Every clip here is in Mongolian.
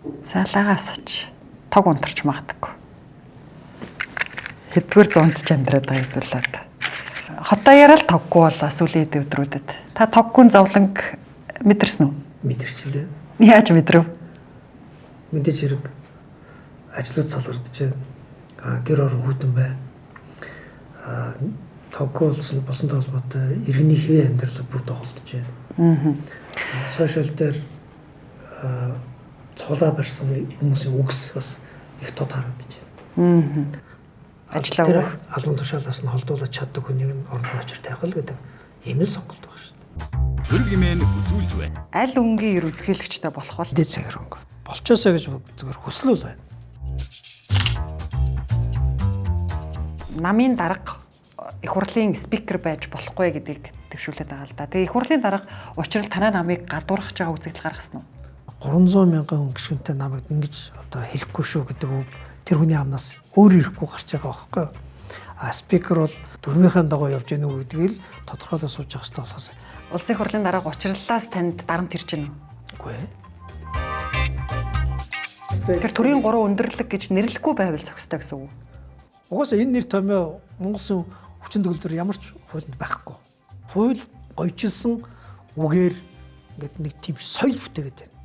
Цаалагаас ч тог унтарч магадгүй. Хэдгээр зунж амьдраад байгаа зүйлээд. Хотоо ярал тоггүй болоо сүүлийн өдрүүдэд. Та тоггүй зовлонг мэдэрсэн үү? Мэдэрчлээ. Яаж мэдрэв? Мэдээж хэрэг ажлууд салгардж байна. Гэр орон хүйтэн бай. Тоггүй болсон толботой иргэний хэвийн амьдрал бүгд тоглож байна. Сошиал дээр цуглаа барьсан хүмүүсийн үгс бас их тод харагдаж байна. Ажлаа албан тушаалаас нь холдуулаад чаддаг хүнийг нь ордон авчир тавих л гэдэг ийм л сонголт байна шүү дээ. Төрөг хэмээн үзүүлж байна. Аль өнгийн ерөнхийлөгчтэй болох бол дээд цагиранг болчоосоо гэж зүгээр хүсэл л байна. Намын дарга их хурлын спикер байж болохгүй гэдгийг төвшүүлээд байгаа л да. Тэгээ их хурлын дарга учрал танай намыг гадуурхаж байгаа үзэгдэл гаргасан уу? 300 мянган хүн гишүүнтэй намайг ингэж одоо хэлэхгүй шүү гэдэг үг тэр хүний амнаас өөр ирэхгүй гарч байгаа байхгүй юу? Спикер бол дөрмийнхээ дагуу явж гэнэ үү гэдгийг л тодорхойлоод сууж явах хэрэгтэй болохоос. Улсын их хурлын дарга учрлалаас танд дарамт ирж гэнэ үү? Үгүй ээ. Тэгэхээр төрийн 3 өндөрлөг гэж нэрлэхгүй байвал зохистой гэсэн үг. Угаасаа энэ нэр томьёо Монголын хүчин төгөлдөр ямар ч хуулинд байхгүй. Хууль гойчилсан үгээр ингээд нэг тийм соёл бүтээгээд байна.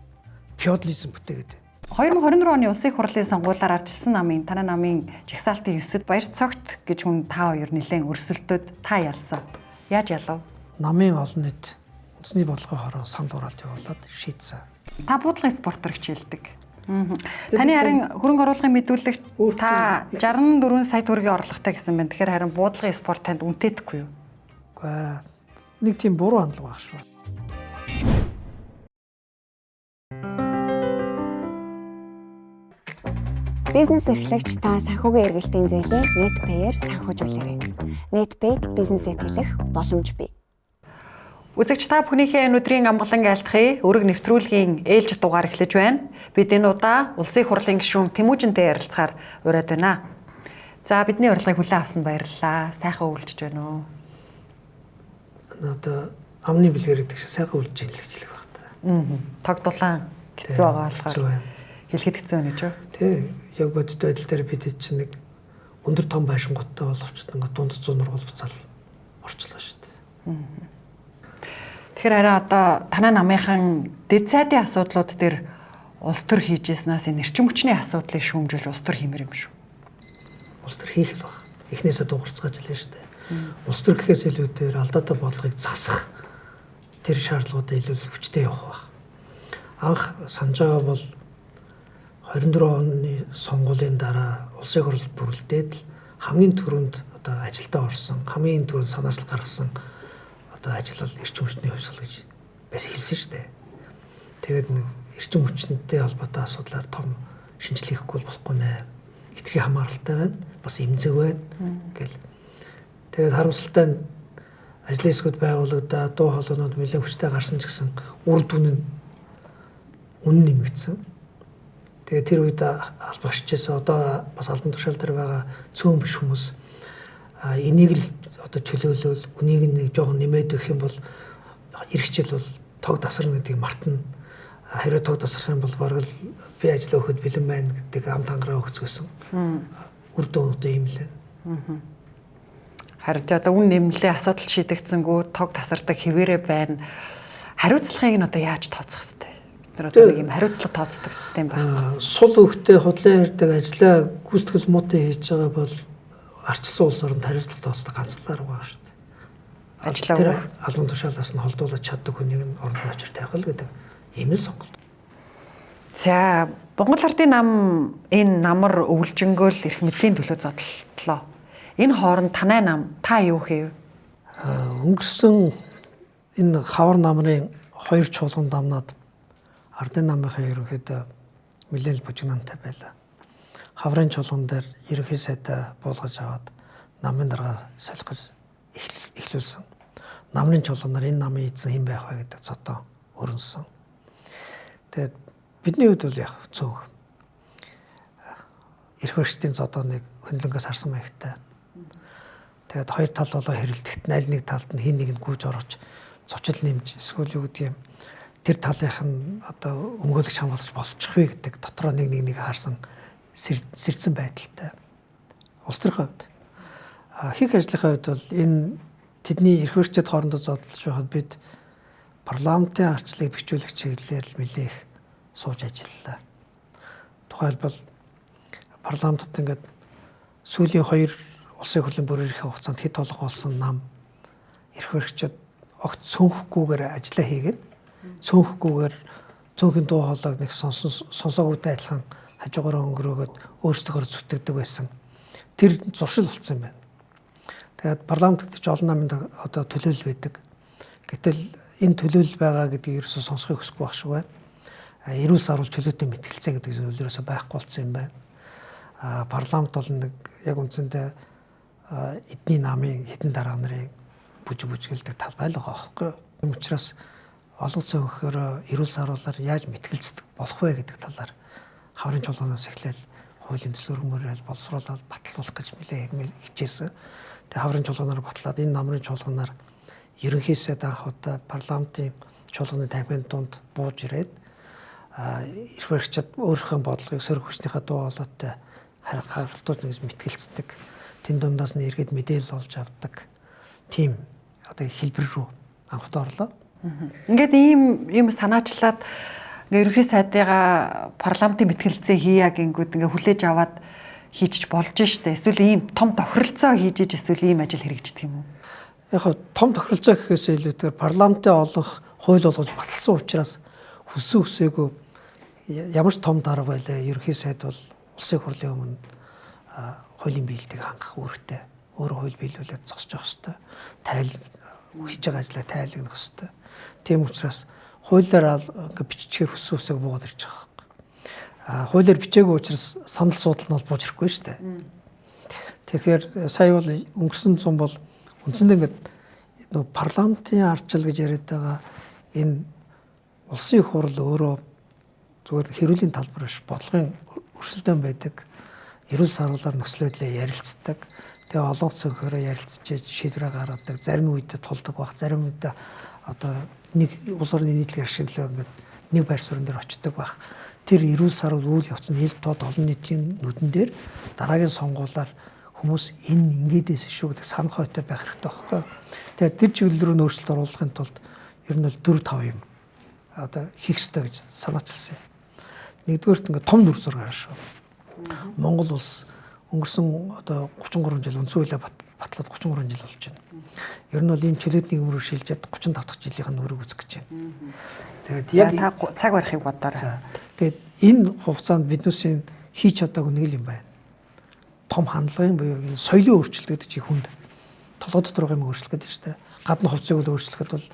Феодализм бүтээгээд байна. 2024 оны улсын их хурлын сонгуулиар арчилсан намын танай намын жагсаалтын 9-д баяр цогт гэж хүн та хоёр нэлээд өрсөлдөд та ялсан. Яаж ялав? Намын олон нийт үндэсний бодлогын хороо санд ураалт явуулаад шийдсэн. Та буудлын спортоор хичээлдэг. Таны харин хөрөнгө оруулалтын мэдүүлэгт та 64 сая төгрөгийн орлоготой гэсэн байна. Тэгэхээр харин буудлын спорт танд үнэтэйдэхгүй юу? Үгүй нэг тийм буруу хандлага баг шүү. Бизнес эрхлэгч та санхүүгийн эргэлтийн зээлийн NetPay-ээр санхүүжүүлээрэй. NetPay бизнесээ тэлэх боломж бий. Үзэгч та бүхнийхээ өнөөдрийн амгалан айлтгахыг өрг нэвтрүүлгийн ээлж дугаар эхлэж байна. Бид энэ удаа улсын их хурлын гишүүн Тэмүүжинтэй ярилцахаар ураад байна. За бидний урилгыг хүлээн авсанд баярлалаа. Сайхан өвлөж байна уу? Одоо амны бэлгээр гэдэг шиг сайхан өвлөж ийн л гэж хэлэх баг та. Тог дулаан хэцүү байгаа болохоор хэлэхэд хэцүү байна ч юу? Тий. Яг бодит байдал дээр бид чинь нэг өндөр том байшингуудтай боловч ингээд дунд 100 нургуул буцаал орчлоо шүү дээ. Тэгэхээр арай одоо танай намынхан дэд сайдын асуудлууд дээр улс төр хийжсэнээс энэ эрчим хүчний асуудлыг шүүмжүүлж улс төр хиймэр юм шүү. Улс төр хийх л баг. Эхнээсээ дуурцгааж илээ шүү дээ. Улс төр гэхээс илүүгээр алдаатай бодлогыг засах тэр шаардлагуудаа илүү хүчтэй явах баг. Анх санаж байгаа бол 24 оны сонгуулийн дараа улсын хурл бүрэлдээд л хамгийн түрүүнд одоо ажилдаа орсон, хамгийн түрүүнд санаачлал гаргасан одоо ажил бол эрчим хүчний хувьсгал гэж бас хэлсэн шүү дээ. Тэгээд нэг эрчим хүчнтэй холбоотой асуудлаар том шинжилгээ хийхгүй болохгүй нэ. Хитрхи хамааралтай байна. Бас эмзэг байна гэл. Тэгээд харамсалтай нь ажлын хэсгүүд байгуулагдаад дуу хоолойнууд нэлээд хүчтэй гарсан ч гэсэн үр дүн нь үнэн нэмэгдсэн. Тэгээд тэр үед албагчдээс одоо бас албан тушаал дээр байгаа цөөн биш хүмүүс энийг л одоо чөлөөлөл үнийг нэг жоохон нэмээд өгөх юм бол эргэжил бол тог тасарна гэдгийг мартна. Хэрвээ тог тасрах юм бол бараг л би ажиллаа өгөхөд бэлэн байна гэдэг ам тангараа өгцгөөсөн. Үр дүн одоо юм лээ. Харин одоо үн нэмлээ асуудал шийдэгдсэнгүү тог тасардаг хэвээрээ байна. Хариуцлагыг нь одоо яаж тооцох вэ? Тэр одоо нэг юм хариуцлага тооцдог систем байна. Сул өвгтэй худлаа ярьдаг ажлаа гүйцэтгэл муутай хийж байгаа бол арчилсан улс оронд хариуцлага тооцдог ганцлаар байгаа шүү дээ. Ажлаа албан тушаалаас нь холдуулаад чаддаг хүнийг нь ордон авчир тавих л гэдэг ийм л сонголт. За Монгол Ардын нам энэ намар өвлжөнгөөл эрх мэдлийн төлөө зодтолтлоо. Энэ хооронд танай нам та юу хийв? Өнгөрсөн энэ хавар намрын 2 чуулган дамнаад Ардын намынхаа ерөнхийдөө нэлээд бужигнантай байлаа. Хаврын чуулган дээр ерөнхий сайдаа буулгаж аваад намын дарга солих гэж эхлүүлсэн. Намрын чуулганаар энэ намын эзэн хэн байх вэ гэдэг цодоо өрнөсөн. Тэгээд бидний хувьд бол яг цөөх эрх барьцын цодооныг хөндлөнгөөс харсан маягтай. Тэгээд хоёр тал болоо хэрэлдэхэд аль нэг талд нь хин нэгэнд гүйж орооч цочил нэмж эсвэл юу гэдгийг тэр талынх нь одоо өмгөөлөгч хамгаалагч болчих вэ гэдэг дотроо нэг харсан сэрдсэн байдалтай. Улс төрийн хувьд хийх ажлынхаа хувьд бол энэ тэдний эрх баригчид хоорондоо зодтолж байхад бид парламентын арчлыг бичүүлэх чиглэлээр нэлээх сууж ажиллалаа. Тухайлбал парламентод ингээд сүүлийн 2 улсын хурлын бүрэрхийн хугацаанд хэд толгой болсон нам эрх баригчид огт цөөнхгүйгээр ажиллаа хийгээд цөөнхгүйгээр цөөнхийн дуу хоолойг нэг сонсоогүйтэй адилхан хажуугаараа өнгөрөөгöd өөрсдөө зүтгэдэг байсан. Тэр зуршил болсон юм байна. Тэгээд парламент гэдэг чинь олон намын одоо төлөөлөл байдаг. Гэтэл энэ төлөөлөл байгаа гэдгийг ерөөсөө сонсохыг хүсэхгүй байх шиг байна. Эрүүл саруул чөлөөтэй мэтгэлцээ гэдэг зүйл ерөөсөө байхгүй болсон юм байна. Парламент бол нэг яг үндсэндээ эдний намын хэдэн дарга нарын бүжгэлдэг тал байлгаа аахгүй. Ийм учраас олон цөөнхөөр эрүүл саруулаар яаж мэтгэлцдэг болох вэ гэдэг талаар хаврын чуулганаас эхлээл хуулийн төслөөрмөрөөр боловсруулаад батлуулах гэж хичээсэн. Тэгээ хаврын чуулганаар батлаад энэ намрын чуулганаар ерөнхий сайд анх удаа парламентын чуулганы таймын дунд бууж ирээд эрх баригчид өөрийнхөө бодлогыг сөрөг хүчнийхээ дуу хоолойтой харилцуулж нэгж мэтгэлцдэг. Тэн дундаас нь эргээд мэдээлэл олж авдаг. Тийм одоо хэлбэр рүү анх удаа орлоо. Ингээд ийм санаачлаад ингээ ерөнхий сайдыгаа парламентын мэтгэлцээ хийя гингүүд ингээ хүлээж аваад хийж болж штэ. Эсвэл ийм том тохиролцоо хийж эсвэл ийм ажил хэрэгждэг юм уу? Яг том тохиролцоо гэхээс илүүтэйгээр парламентын олонх хууль болгож баталсан учраас хүсээгүй ямар ч том дарга байлаа. Ерөнхий сайд бол улсын хурлын өмнө хуулийн биелэлтийг хангах үүрэгтэй. Өөрөө хууль биелүүлээд зогсож явах хэрэгтэй. Хийж байгаа ажлаа тайлагнах хэрэгтэй. Тийм учраас хуулиар ингээ биччихээр хүсээсээ буугаад ирж байгаа хэрэг. Хуулиар бичээгүй учраас санал суудал нь бол бууж ирэхгүй шүү дээ. Тэгэхээр сая бол өнгөрсөн зам бол үндсэндээ ингээд нөө парламентын арчил гэж яриад байгаа энэ улсын хурл өөрөө зүгээр хэрүүлийн талбар биш бодлогын өрсөлдөөн байдаг. Эрүүл саруулаар нөхцөл байдлаа ярилцдаг. Тэгээ олон цөөхөөрөө ярилцж шийдвэр гаргадаг. Зарим үед тулдаг баг, зарим үед одоо нэг улс орны нийтлэг ашиглаа ингээд нэг байр суурин дээр очдог баг. Тэр эрүүл саруул үйл явц нь ил тод олон нийтийн нүдэн дээр дараагийн сонгуулиар хүмүүс энэ ингэдээс шүү гэдэг санах хойтой байх хэрэгтэй байхгүй. Тэгэхээр тэр чиглэл рүү нөөцлөлт оруулахын тулд ер нь бол 4-5 юм одоо хийх ёстой гэж санаачилсан. Нэгдүгээрт ингээд том дүр зураг хараа шүү. Монгол улс өнгөрсөн одоо 33 жил үндсэн хуулиа батлаад 33 жил болж байна. Ер нь бол энэ чөлөөтний өмрөөр шилжээд 35 дахь жилийн нөрөг үзэх гэж байна. Тэгээд яг цаг барихыг бодоорой. Тэгээд энэ хугацаанд биднээсийн хийж чадаагүй нэг юм байна. Том хандлагын буюу соёлын өөрчлөлт гэдэг чинь хүнд толгой дотор байгаа юм өөрчлөх гэдэг шүү дээ. Гадны хувцсыг бол өөрчлөхөд бол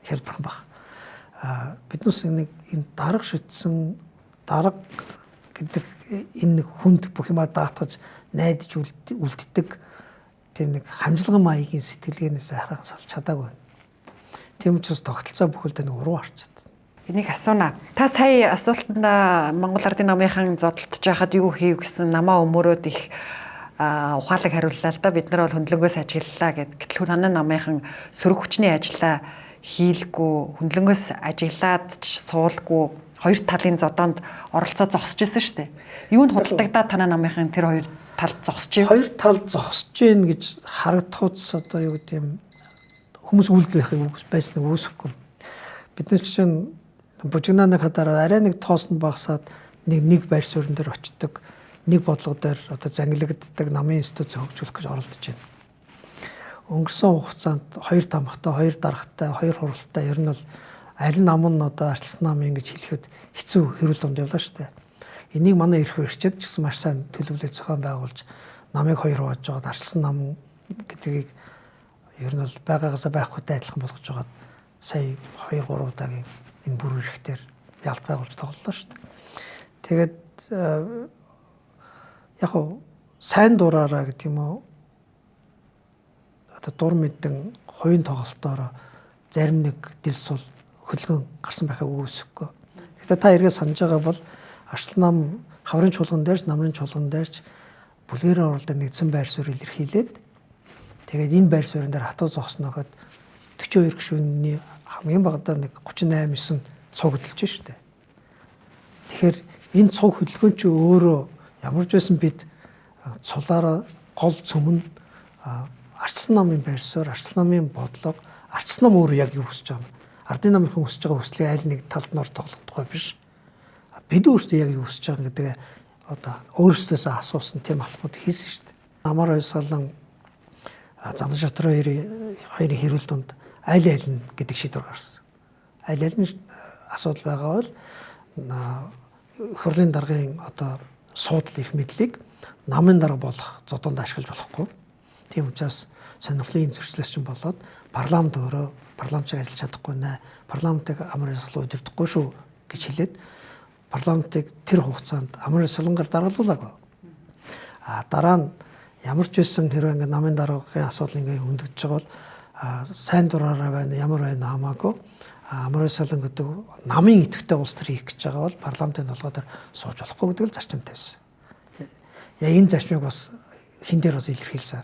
хялбархан баг. Биднээс нэг энэ дарга шүтсэн дарга гэдэг энэ хүнд бүх юмаа даатгаж найдаж үлддэг тийм нэг хамжлаган маягийн сэтгэлгээнээс харах салж чадаагүй. Тийм учраас тогтолцоо бүхэлдээ нэг уруу харчаад. Энийг асууна. Та сая асуултанд Монгол Ардын намынхан зодтолж байхад юу хийв гэсэн намаа өмөрөөд их ухаалаг хариуллаа л да. Бид нар бол хөндлөнгөөс ажиглалаа гэд. Гэтэл танай намынхан сөрөг хүчний ажиллаа хийлгүй, хөндлөнгөөс ажиглаад ч суулгүй хоёр талын зодоонд оролцоо зогсож исэн шүү дээ. Юунд худалдагдаад танай намынхан тэр хоёр талд зогсож ив? Хоёр тал зогсож гин гэж харагдахуйц одоо юу гэдэг юм хүмүүс үйлдэл байсныг үүсэхгүй. Бид нар чинь бужигнааныхаа дараа арай нэг тоосонд багасаад нэг байр суурин дээр очдог, нэг бодлого дээр одоо зангилагддаг намын институт хөгжүүлэх гэж оролдож байна. Өнгөрсөн хугацаанд хоёр тамхтай, хоёр даргатай, хоёр хуралтай ер нь бол аль нам нь одоо арчилсан нам ингэж хэлэхэд хэцүү хэрүүл донд явлаа шүү дээ. Энийг манай эрх баригчид ч гэсэн маш сайн төлөвлөж зохион байгуулж намыг хоёр хувааж жоод арчилсан нам гэдгийг ер нь бол байгаагаас байхгүйтэй адилхан болгож жагаад сая 2-3 удаагийн энэ бүр эрэхтэр ялт байгуулж тоглолоо шүү дээ. Тэгээд яг хуу сайн дураараа гэдэг юм уу одоо дур мэдэн хоёрын тоглолтоор зарим нэг дэл сул хөлгөн гарсан байхыг үгүйсэхгүй. Гэхдээ та эргээ санаж байгаа бол арчлан нам хаврын чуулган дээрч намрын чуулган дээрч бүлгэрийн оролдод нэгдсэн байр суурь илэрхийлээд тэгээд энэ байр суурин дээр хатуу зогсноо гэхэд 42 гишүүний хамгийн багадаа нэг 38-9 цуг хөдөлж штэ. Тэгэхээр энэ цуг хөдөлгөөн чи өөрөө ямар ч байсан бид цулаараа гол цөмөн арчсан намын байр суурь, арчсан намын бодлого, арчсан нам өөрөө яг юу хүсэж байгаа юм. Ардын намынхан хүсэж байгаа хүслийг аль нэг талд нь тоглох тухай биш. Бид өөрсдөө яг юу хүсэж байгаа гэдэг одоо өөрсдөөсөө асуусан тийм алхмууд хийсэн шүү дээ. Намар Баясгалан Зандан шатрын хоёрын хэрүүл донд аль нь гэдэг шийдвэр гаргасан. Аль нь асуудал байгаа бол хурлын даргын одоо суудл эрх мэдлийг намын дарга болох зодоонд ашиглаж болохгүй. Тийм учраас сонирхлын зөрчлөөс чинь болоод парламент өөрөө парламентыг ажиллаж чадахгүй нэ, парламентыг амар ясгалан удирдахгүй шүү гэж хэлээд парламентыг тэр хугацаанд амар ясгалангаар даргалуулаагүй. Дараа нь ямар ч байсан хэрвээ ингээд намын даргын асуудал ингээд хөндөгдөж байгаа бол сайн дураараа байна, ямар байна хамаагүй амар ясгалан гэдэг намын идэвхтэй улс төр хийх гэж байгаа бол парламентын толгой дээр сууж болохгүй гэдэг л зарчим тавьсан. Яа энэ зарчмыг бас хин дээр бас илэрхийлсэн.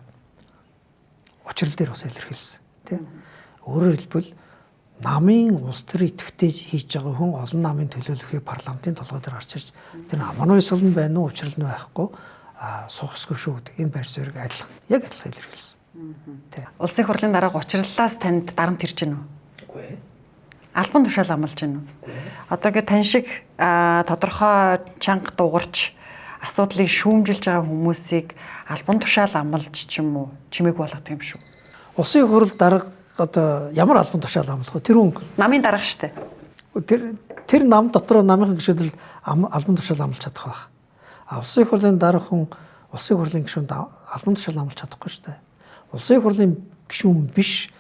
Учрал дээр бас илэрхийлсэн. Тийм. Өөрөөр хэлбэл намын улс төр идэвхтэй хийж байгаа хүн олон намын төлөөлөхийг парламентын толгой дээр гарч ирж тэр амар ясгалан байна уу, учрал нь байхгүй суух ёсгүй шүү гэдэг энэ байр суурийг яг адилхан илэрхийлсэн. Тийм. Улсын хурлын дарга учрлалаас танд дарамт ирж гэнэ үү? Үгүй ээ. Албан тушаал амлаж гэнэ үү? Одоо ингээд тань шиг тодорхой чанга дугарч асуудлыг шүүмжилж байгаа хүмүүсийг албан тушаал амлаж ч юм уу чимээг болгох юм шүү. Улсын хурал дарга одоо ямар албан тушаал амлах вэ? Тэр хүн намын дарга штэ. Тэр нам дотор намынхан гишүүдэл албан тушаал амлаж чадах байх. Улсын хурлын дарга хүн улсын хурлын гишүүнд албан тушаал амлаж чадахгүй шүү дээ. Улсын хурлын гишүүн биш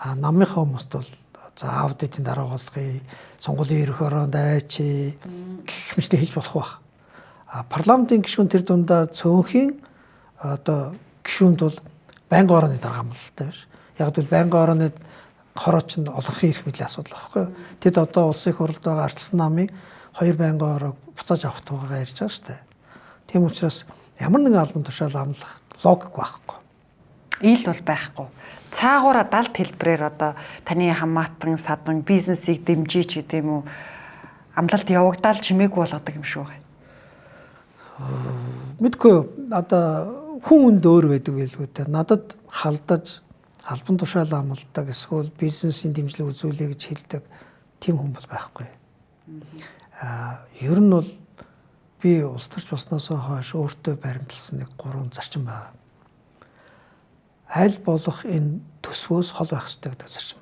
намынхаа хүмүүст бол за аудитын дарга болгоё, сонгуулийн ерөнхий ороонд аваач гэх мэттэй хэлж болох байх. Парламентын гишүүн тэр дундаа цөөнхийн одоо гишүүнд бол байнгын орооны дарга амлалтай биш. Яг л байнгын орооны хорооч нь олонхын эрх мэдлийн асуудал байхгүй юу? Тэд одоо улсын хурлд байгаа арчсан намын 2 байнгын ороог буцааж авах тугаагаа ярьж байгаа шүү дээ. Тийм учраас ямар нэгэн албан тушаал амлах логик байхгүй. Ил бол байхгүй. Цаагаараа далд хэлбэрээр одоо таны хамаатан садан бизнесийг дэмжиж гэдэг юм уу амлалт явагдаал чимээгүй болгодог юм шүү дээ. Мэдгүй одоо хүн үнд өөр байдаг байлгүй дээ. Надад халдаж албан тушаал амладаг эсвэл бизнесийн дэмжлэг үзүүлэе гэж хэлдэг тийм хүн бол байхгүй. Ер нь бол би улс төрч болсноос хойш өөртөө баримтлсан нэг 3 зарчим байна. Аль болох энэ төсвөөс хол байх хэрэгтэй гэдэг зарчим.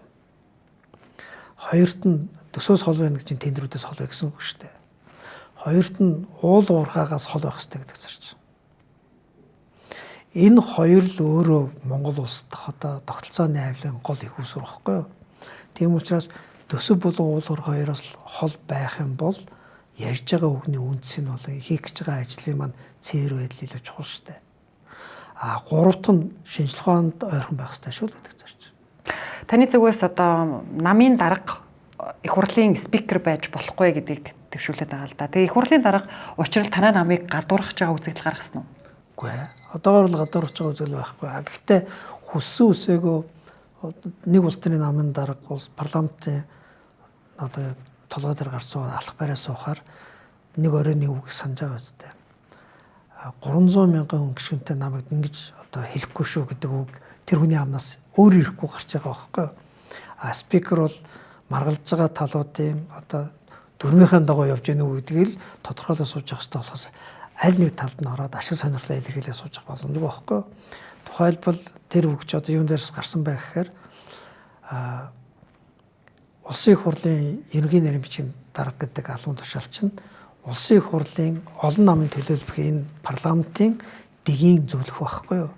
Хоёрт нь төсвөөс хол байна гэж чинь тендерүүдээс хол байх гэсэн үг шүү дээ. Хоёрт нь уул уурхаагаас хол байх хэрэгтэй гэдэг зарчим. Энэ хоёр л өөрөө Монгол улс дахь одоо тогтолцооны авилгын гол их үүсвэр багхгүй юу? Тийм учраас төсөв болон уул уурхай хоёроос хол байх юм бол ярьж байгаа үгний үндэс нь бол хийх гэж байгаа ажлын маань цэвэр байдал илүү чухал шүү дээ. Гуравт нь шинжлэх ухаанд ойрхон байх хэрэгтэй шүү гэдэг зарчим. Таны зүгээс одоо намын дарга их хурлын спикер байж болохгүй гэдгийг төвшүүлээд байгаа л да. Тэгээ их хурлын дарга учрал танай намыг гадуурхаж байгаа үзэгдэл гаргасан уу? Үгүй ээ. Одоогор л гадуурхаж байгаа үзэгдэл байхгүй. Гэхдээ хүссэн үсээгөө нэг улс төрийн намын дарга улс парламентын одоо толгой дээр гарсан алах байраа суухаар нэг орой нэг үг санаж байгаа үстэй. 300 мянган хүн гишүүнтэй намайг ингэж одоо хэлэхгүй шүү гэдэг үг тэр хүний амнаас өөр ирэхгүй гарч байгаа байхгүй. Спикер бол маргалж байгаа талуудын одоо дөрмийнхээ дагуу явж гэнэ үү гэдгийг л тодорхойлож сууж явах хэрэгтэй болохоос аль нэг талд нь ороод ашиг сонирхлоо илэрхийлээ сууж явах боломжгүй байхгүй. Тухайлбал тэр үг ч одоо юун дээрс гарсан байх гэхээр улсын хурлын ерөнхий нарийн бичгийн дарга гэдэг албан тушаал чинь улсын хурлын олон намын төлөөлөх энэ парламентын дэгийн зөвлөх байхгүй юу?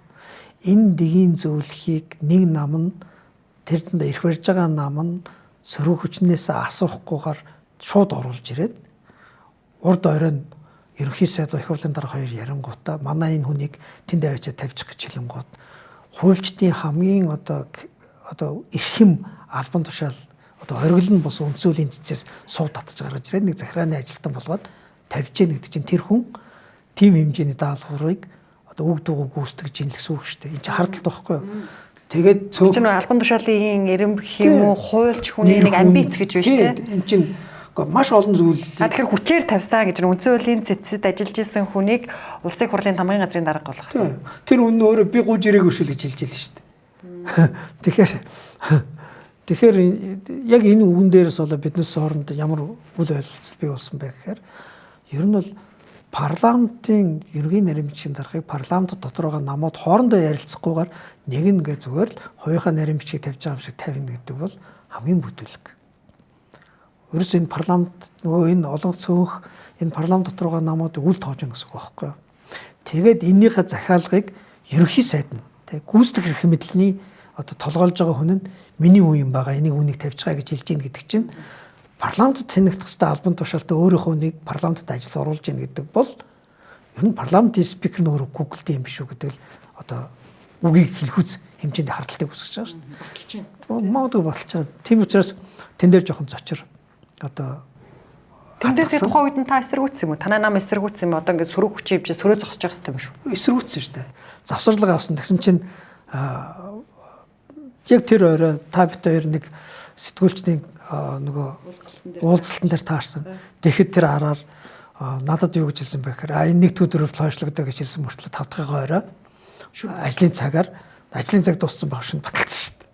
Энэ дэгийн зөвлөхийг нэг нам нь тэр дэнд ирэх барьж байгаа нам нь сөрөг хүчнээс асуухгүйгээр шууд оруулж ирээд урд орой нь ерөнхий сайд их хурлын дарга хоёр ярингуудаа манай энэ хүнийг тэнд авчиад тавьчих гэж хэлэнгууд хуульчдын хамгийн одоо эрхэм албан тушаал одоо оргил нь бос үндсүүлийн цэцээс сууд татж гаргаж ирээд нэг захиргааны ажилтан болгоод тавьж яах гэдэг чинь тэр хүн тийм хэмжээний даалгаврыг одоо үг дууг гүйцэтгэж инлэхсэн үг шүү дээ. Энд чинь хардталт байхгүй юу? Тэгээд цөөн албан тушаалын эренбэх юм уу хуульч хүний нэг амбиц гэж байна шүү дээ. Энд чинь Гэхдээ маш олон зүйл. Тэгэхээр хүчээр тавьсан гэж үндсэн хуулийн цэцэд ажиллаж исэн хүнийг улсын хурлын тамгын газрын дарга болгох. Тэр үнэн өөрөө би гуйж ирээгүй шүү гэж хэлж байлаа шүү дээ. Тэгэхээр яг энэ үгэн дээрээс болоо биднээс хооронд ямар үл ойлголцол бий болсон бэ гэхээр ер нь бол парламентын ерөнхий нарийн бичгийн даргыг парламент дотор байгаа намууд хоорондоо ярилцахгүйгээр нэг нэгэ зүгээр л хоёрын нарийн бичгийг тавьж байгаа юм шиг тавина гэдэг бол хамгийн бүдүүлэг. Өөрөөс энэ парламент нөгөө энэ олон цөөнх энэ парламент дотор байгаа намуудыг үл тоож гэнэ гэсэн үг байхгүй юу. Тэгээд эннийхээ захиалгыг ерөнхий сайд нь гүйцэтгэх эрх мэдлийн одоо толгойлж байгаа хүн нь миний үе юм байгаа энийг үнийг тавьж байгаа гэж хэлж ийн гэдэг чинь парламентд тэнэгдэх хэвээр албан тушаалтай өөрийнхөө нэг парламентд ажил оруулж ийн гэдэг бол ер нь парламентын спикер нь өөрөө гуглд юм биш үү гэдэг л одоо үгийг хэлхүүц хэмжээнд хардлагыг үүсгэж байгаа шүү дээ. Баталж байна. Магадгүй баталж байгаа. Тийм учраас тэн дээр жоохон зочир одоо тэндээс тухайн үед нь та эсэргүүцсэн юм уу? Танай нам эсэргүүцсэн юм одоо ингээд сөрөг хүчин хэмжээ сөрөө зогсож байгаа юм шүү. Эсэргүүцсэн шүү дээ. Завсарлага авсан тэгсэн чинь яг тэр орой та бит хоёр нэг сэтгүүлчдийн нөгөө уулзалтан дээр таарсан. Тэгэхэд тэр араар надад юу гэж хэлсэн бэ гэхээр энэ нэг төдөрөв хойшлогдоо гэж хэлсэн мөртлөө 5 дахь орой ажлын цаг дууссан байх шин баталсан шүү дээ.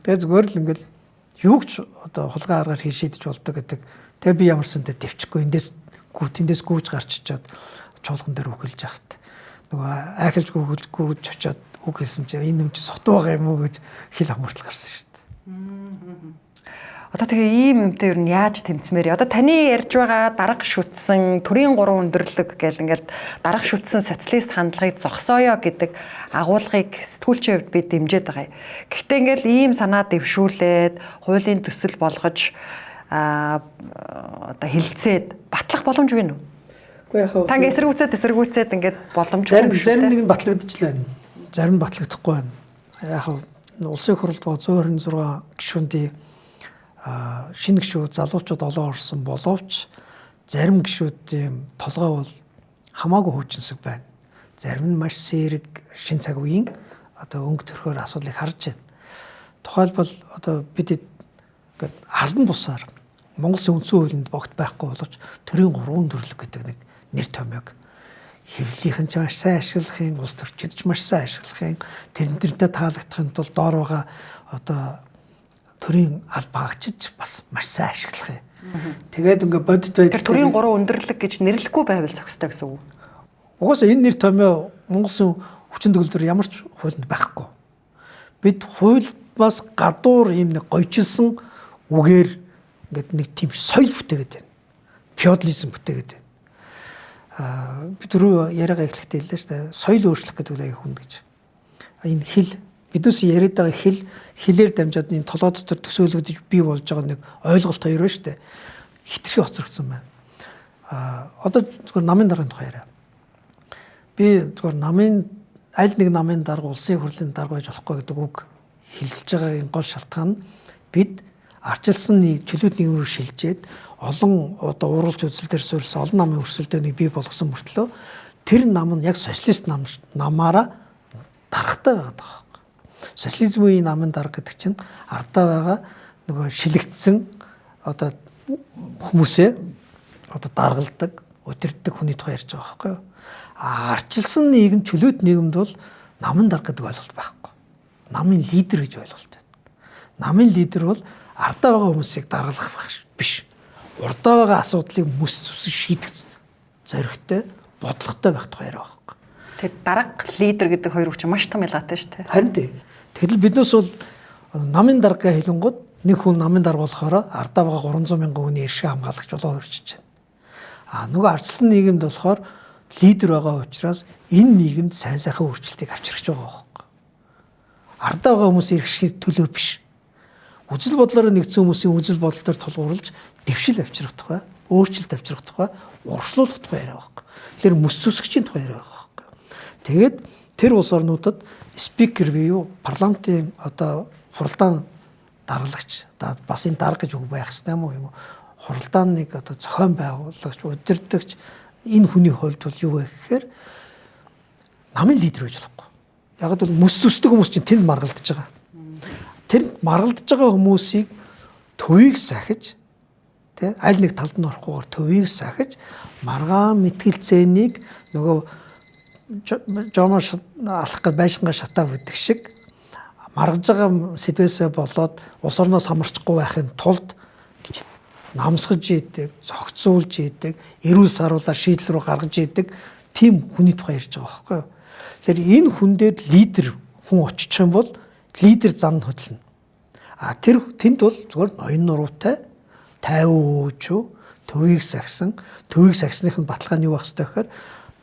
Тэгээ зүгээр л ингээл юу ч одоо хулгай аргаар шийдэж болдог гэдэг. Тэгээ би ямарсантай дэвчихгүй эндээс гүйж гарч чаад чуулган дээр үхэлж авт. Нөгөө айхалж гүйж очиод үг хэлсэн чинь энэ юм чи сотуу байгаа юм уу гэж хэл амартал гарсан шүү дээ. Одоо тэгээ ийм юмтай юу яаж тэмцмээр. Одоо таны ярьж байгаа дарга шүтсэн төрийн 3 өндөрлөг гэл ингээд дарга шүтсэн социалист хандлагыг зогсооё гэдэг агуулгыг сэтгүүлчийн хувьд би дэмжиж байгаа юм. Гэхдээ ингээд ийм санаа дэвшүүлээд хуулийн төсөл болгож одоо хилцээд батлах боломж байна уу? Үгүй яхаа. Та ингээд эсэргүүцээд ингээд боломжтой юм шүү дээ. Зарим нэг нь батлагдчихлаа байна. Зарим батлагдахгүй байна. Яхаа улсын хурлд байгаа 126 гишүүндийн шинэ гишүүд залуучууд олон орсон боловч зарим гишүүдийн толгой бол хамаагүй хүчинсэг байна. Зарим нь маш сэрэг шин цаг үеийн одоо өнгө төрхөөр асуудлыг харж байна. Тухайлбал одоо бид ингээд албан бусаар Монгол үндсэн хуулинд богт байхгүй боловч төрийн 3 өндөрлөг гэдэг нэг нэр томьёог хэвлэлийнхэн ч маш сайн ашиглахын, улс төрчид ч маш сайн ашиглахын, тэрнтэй таалагдахын тулд доор байгаа одоо төрийн албаагчид бас маш сайн ашиглах юм. Тэгээд ингээ бодит байдал төрийн 3 өндөрлөг гэж нэрлэхгүй байвал зохистой гэсэн үг. Угаасаа энэ нэр томьёо Монголын хүчин төгөлдөр ямар ч хуулинд байхгүй. Бид хуульбаас гадуур ийм нэг гойчилсан үгээр ингээд нэг тийм соёл бүтээгээд байна. Феодализм бүтээгээд байна. Би түрүү яриагаа эхлэхдээ хэллээ шүү дээ. Соёл өөрчлөх гэдэг үл аяг хүнд гэж. Энэ хэл биднээс яриад байгаа хэлээр дамжаад энэ толгой дотор төсөөлөгдөж бий болж байгаа нэг ойлголт хоёр байна шүү дээ. Хитрхи хоцрогдсон байна. Одоо зөвхөн намын даргын тухай яриа. Би зөвхөн аль нэг намын дарга улсын хурлын дарга байж болохгүй гэдэг үг хэлж байгаагийн гол шалтгаан нь бид арчилсан нэг чөлөөт нийгэм рүү шилжээд олон одоо уралж үзэлдэр суурьсан олон намын өрсөлдөөнийг бий болгосон мөртлөө тэр нам нь яг социалист намаараа даргатай байгаа даа. Социализм үеийн намын дарга гэдэг чинь ардаа байгаа нөгөө шилэгдсэн одоо хүмүүсээ одоо даргалдаг, удирддаг хүний тухай ярьж байгаа байхгүй юу? Арчилсан нийгэм, чөлөөт нийгэмд бол намын дарга гэдэг ойлголт байхгүй. Намын лидер гэж ойлголт байна. Намын лидер бол ардаа байгаа хүмүүсийг даргалах биш. Урдаа байгаа асуудлыг мөс зүсэг шийдэх зоригтой, бодлоготой байх тухай яриа байхгүй. Тэгээд дарга, лидер гэдэг хоёр үг чинь маш том ялгаатай шүү дээ. Харин тийм. Тэгэл биднээс бол намын дарга хэлэнгууд нэг хүн намын дарга болохоор ардаа байгаа 300 мянган хүний иршээ хамгаалагч болоо өрчиж байна. Нөгөө ардсан нийгэмд болохоор лидер байгаа учраас энэ нийгэмд сайн сайхан өөрчлөлтийг авчирч байгаа байхгүй. Ардаа байгаа хүмүүс иргэшийн төлөө биш. Үжил бодлороо нэгдсэн хүмүүсийн үжил бодлоор тулгуурлаж дэвшил авчрах тухай, өөрчлөлт авчрах тухай, урагшлуулах тухай яриа байхгүй. Тэгэхээр мэс зүсгчийн тухай яриа байхгүй. Тэгээд тэр улс орнуудад спикер буюу парламентын одоо хуралдаан даргалагч одоо бас энэ дарга гэж үг байх хэрэгтэй юм уу? Хуралдаан нэг одоо зохион байгуулагч, удирдагч энэ хүний хувьд бол юу вэ гэхээр намын лидер гэж болохгүй. Яг л мэс зүсдэг хүмүүс чинь тэнд маргалдаж байгаа. Тэр маргалдаж байгаа хүмүүсийг төвийг сахиж Тэ аль нэг талд нь орохгүйгээр төвийг сахиж маргаан мэтгэлцээнийг нөгөө жомош алах гэж байшингаа шатаа гэдэг шиг маргаж байгаа сэдвээсээ болоод улс орноос хамарчихгүй байхын тулд намсгаж идэг, зохицуулж идэг, эрүүл саруулаар шийдэл рүү гаргаж идэг тийм хүний тухай ярьж байгаа байхгүй юу. Тэгэхээр энэ хүндээд лидер хүн очих юм бол лидер зам хөдлөнө. Тэр тэнд бол зөвхөн ноён нуруутай 50 өөчөө төвийг сагсных нь баталгаа нь юу байх ёстой гэхээр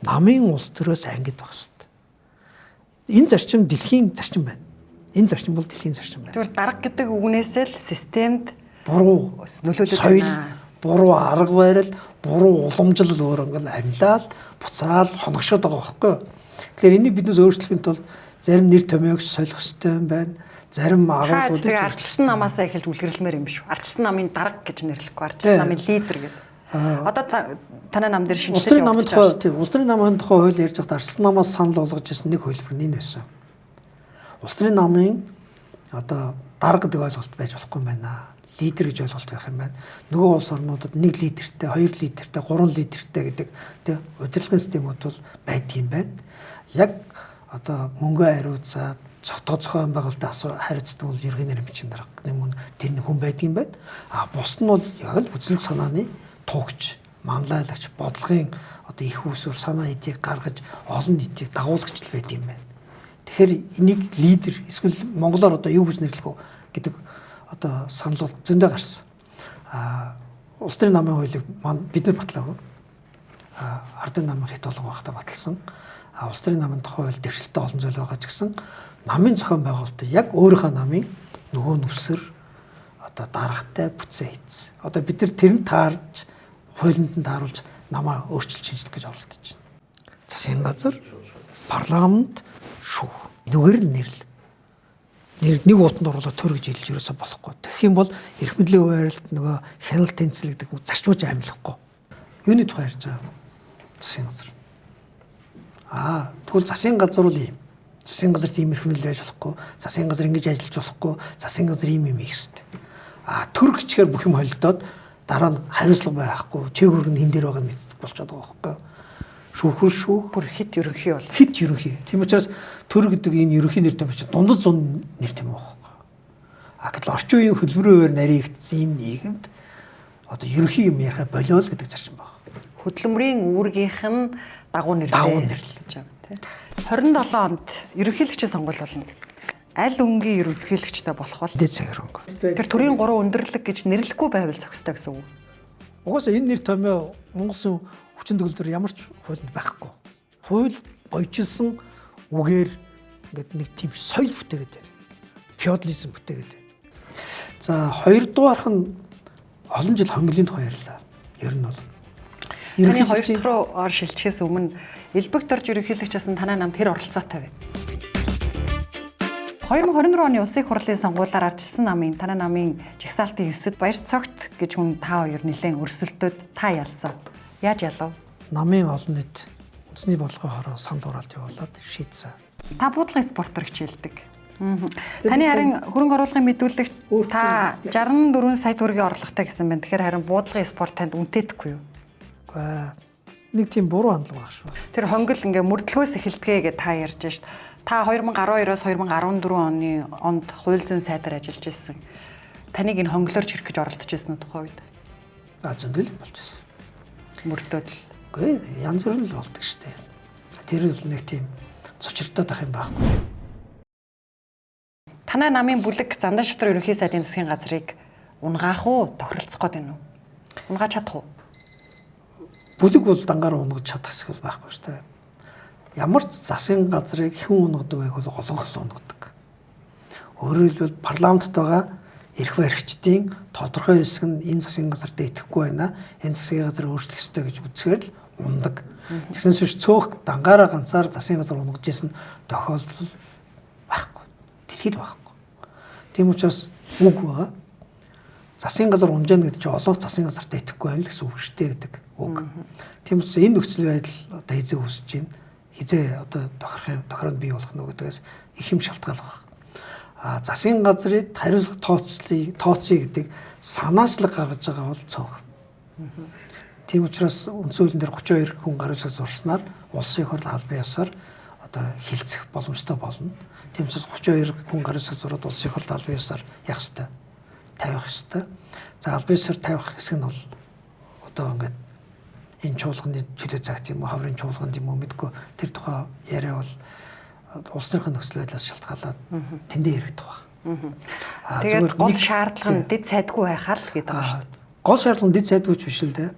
намын улс төрөөс ангид байх ёстой. Энэ зарчим дэлхийн зарчим байна. Энэ зарчим бол дэлхийн зарчим байна. Тэгвэл дарга гэдэг үгнээсээ л системд буруу нөлөөлөд соёл, байна. буруу арга барил, буруу уламжлал өөр ингээл амьлаад буцаал хоногшоод байгаа байхгүй юу. Тэгэхээр энийг биднээс өөрчлөхийн тулд зарим нэр томьёог солих ёстой юм байна. Зарим агуулгуудыг арчилсан намаасаа эхэлж үлгэрэлмээр юм биш үү? Арчилсан намын дарга гэж нэрлэхгүй, арчилсан намын лидер гэдэг. Одоо танай нам дээр шинжилгээ явуулж байгаа. Тийм, улс төрийн намын тухай хууль ярьж байхдаа арчилсан намаас санал болгож ирсэн нэг хөлбөр нь энэ байсан. Улс төрийн намын одоо дарга гэдэг ойлголт байж болохгүй юм байна. Лидер гэж ойлголт байх юм байна. Нөгөө улс орнуудад нэг лидертэй, хоёр лидертэй, гурван лидертэй гэдэг тийм удирдлагын системүүд бол байдгийн байна. Яг одоо мөнгө хариуцаад зохион байгуулалтаа хариуцдаг бол ерөнхий нэрмчин дарга юм тэр нэг хүн байдгийн байна. Бус нь бол яг л үзэл санааны тугч, манлайлагч, бодлогын одоо их усүр санаа эдийг гаргаж олон нийтийг дагуулгач л байдаг юм байна. Тэгэхээр энийг лидер эсвэл монголоор одоо юу гэж нэрлэх вэ гэдэг одоо санал бол зөндөө гарсан. Улс төрийн намын хуулийг бид нар батлаагүй. Ардын намын хэд олон байхдаа баталсан. Улс төрийн намын тухай хууль дэвшилттэй олон зүйл байгаа ч гэсэн намын зохион байгуулалт яг өөрийнхөө намын нөгөө нүсэр одоо даргатай бүтцээ хийсэн. Одоо бид нар тэр нь таарж хуулинд нь тааруулж намаа өөрчилж шинжилэх гэж оролдож байна. Засгийн газар, парламент, шүүх нүгээр л нэрлэл. Нэг уутанд оруулаад төр гэж хэлж ерөөсө болохгүй. Тэгэх юм бол эрх мэдлийн хуваарлт нөгөө хяналт тэнцэл гэдэг үг зарчмууж амьлахгүй. Юуны тухай ярьж байгаа юм? Засгийн газар. Тэгвэл засгийн газар бол ийм. Засгийн газар тийм эрх мэдэл байж болохгүй. Засгийн газар ингэж ажиллаж болохгүй. Засгийн газар ийм юм хийх хэрэгтэй. Төр гिचгээр бүх юм холилдоод дараа нь хариуцлага байхгүй. Чээгүүр нь хин дээр байгаа нь мэддэг болчиход байгаа байхгүй юу? Шүүхэр шүү. Бүр хит ерөнхий бол. Хит ерөнхий. Тийм учраас төр гэдэг энэ ерөнхий нэр том чинь дундад зун нэр том байхгүй. Гэтэл орчин үеийн хөдөлмөрөөр нарийгдсан юм нийгэмд одоо ерөнхий юм ярих болиол гэдэг зарчим байна. Хөдөлмөрийн үүргийнх нь дагуу нэрлэж байгаа тийм. 27 онд ерөнхийлөгчийн сонгуул болно. Аль өнгийн ерөнхийлөгчтэй болох бол дэд цаг хөрөнгө. Тэр төрийн 3 өндөрлөг гэж нэрлэхгүй байвал зохистой гэсэн үг. Угаасаа энэ нэр томьёо Монголын хүчин төгөлдөр ямар ч хуулинд байхгүй. Хууль гойчилсан үгээр ингээд нэг тийм соёл бүтээгээд байна. Феодализм бүтээгээд байна. За хоёрдугаарх нь олон жил хонглын тухай ярьлаа. Ер нь бол ерөнхийлөгчийн 2 дахь руу шилжихээс өмнө элбэг дорж ерөнхийлөгчөөс нь танай намд хэр оролцоотой вэ? 2024 оны улсын их хурлын сонгуулиар арчилсан намын танай намын жагсаалтын 9-д баяр цогт гэж хүн та хоёр нэлээд өрсөлдөд та ялсан. Яаж ялав? Намын олон нийт үндэсний бодлогын хороо санд ураалт явуулаад шийдсэн. Та буудлын спортоор хичээлдэг. Таны харин хөрөнгө оруулалтын мэдүүлэгт та 64 сая төгрөгийн орлоготой гэсэн байна. Тэгэхээр харин буудлын спорт танд үнэтэйдэхгүй юу? Нэг тийм буруу хандлага баг шүү. Тэр хонгил ингээ мөрдлгөөс эхэлдгээ гэж та ярьж шít. Та 2012-оос 2014 оны онд хууль зүйн сайдаар ажиллаж ирсэн. Таныг энэ хонглоор чирэх гэж оролдож ирсэн үү тухайн үед? Зөндөл болж ирсэн. Мөрдөөд л. Үгүй янз бүрийн л болдог штеп. Тэр л нэг тийм цочирдоод ах юм байхгүй. Танай намын бүлэг Зандан шатар ерөнхий сайдын засгийн газрыг унгаах уу, тохиролцох гээд байна уу? Унгааж чадах уу? Бүлэг бол дангаар унгаж чадах зүйл байхгүй штеп. Ямар ч засгийн газрыг хэн унгадаг вэ гэвэл олонх л унгадаг. Өөрөөр хэлбэл парламентд байгаа эрх баригчдын тодорхой хэсэг нь энэ засгийн газарт итгэхгүй байна. Энэ засгийн газар өөрчлөх ёстой гэж үзэхээр л ундаг. Тэгсэн сүрч цөөх дангаараа ганцаар засгийн газар унгаж исэн тохиолдол байхгүй. Дэлхийд байхгүй. Тийм учраас үг байгаа. Засгийн газар унжаана гэдэг чинь олонх засгийн газарт итгэхгүй байна л гэсэн үг шүү дээ гэдэг үг. Тийм учраас энэ нөхцөл байдал одоо хизээ үүсэж байна. Хизээ одоо тохиронд бий болох нь гэдгээс их юм шалтгаалж байгаа. Засгийн газрыг хариуцлага тооцъё гэдэг санаачлаг гаргаж байгаа бол цөөх. Тийм учраас үндсөөлөн дээр 32 хүн гарын үсэг зурснаар улсын их хурл албан ёсоор одоо хилцэх боломжтой болно. Тийм учраас 32 хүн гарын үсэг зураад улсын их хурл албан ёсоор явах ёстой. Тавих ёстой. За албан ёсоор тавих хэсэг нь бол одоо ингээд энэ чуулганы чөлөө цагт юм уу, хаврын чуулганд юм уу мэдгүй тэр тухай яриа бол улс төрийн нөхцөл байдлаас шалтгаалаад тэндээ яригдах байна. Тэгээд гол шаардлага нь дэд сайдгүй байхаа л гэдэг байна шүү дээ. Гол шаардлага нь дэд сайдгүй биш л дээ.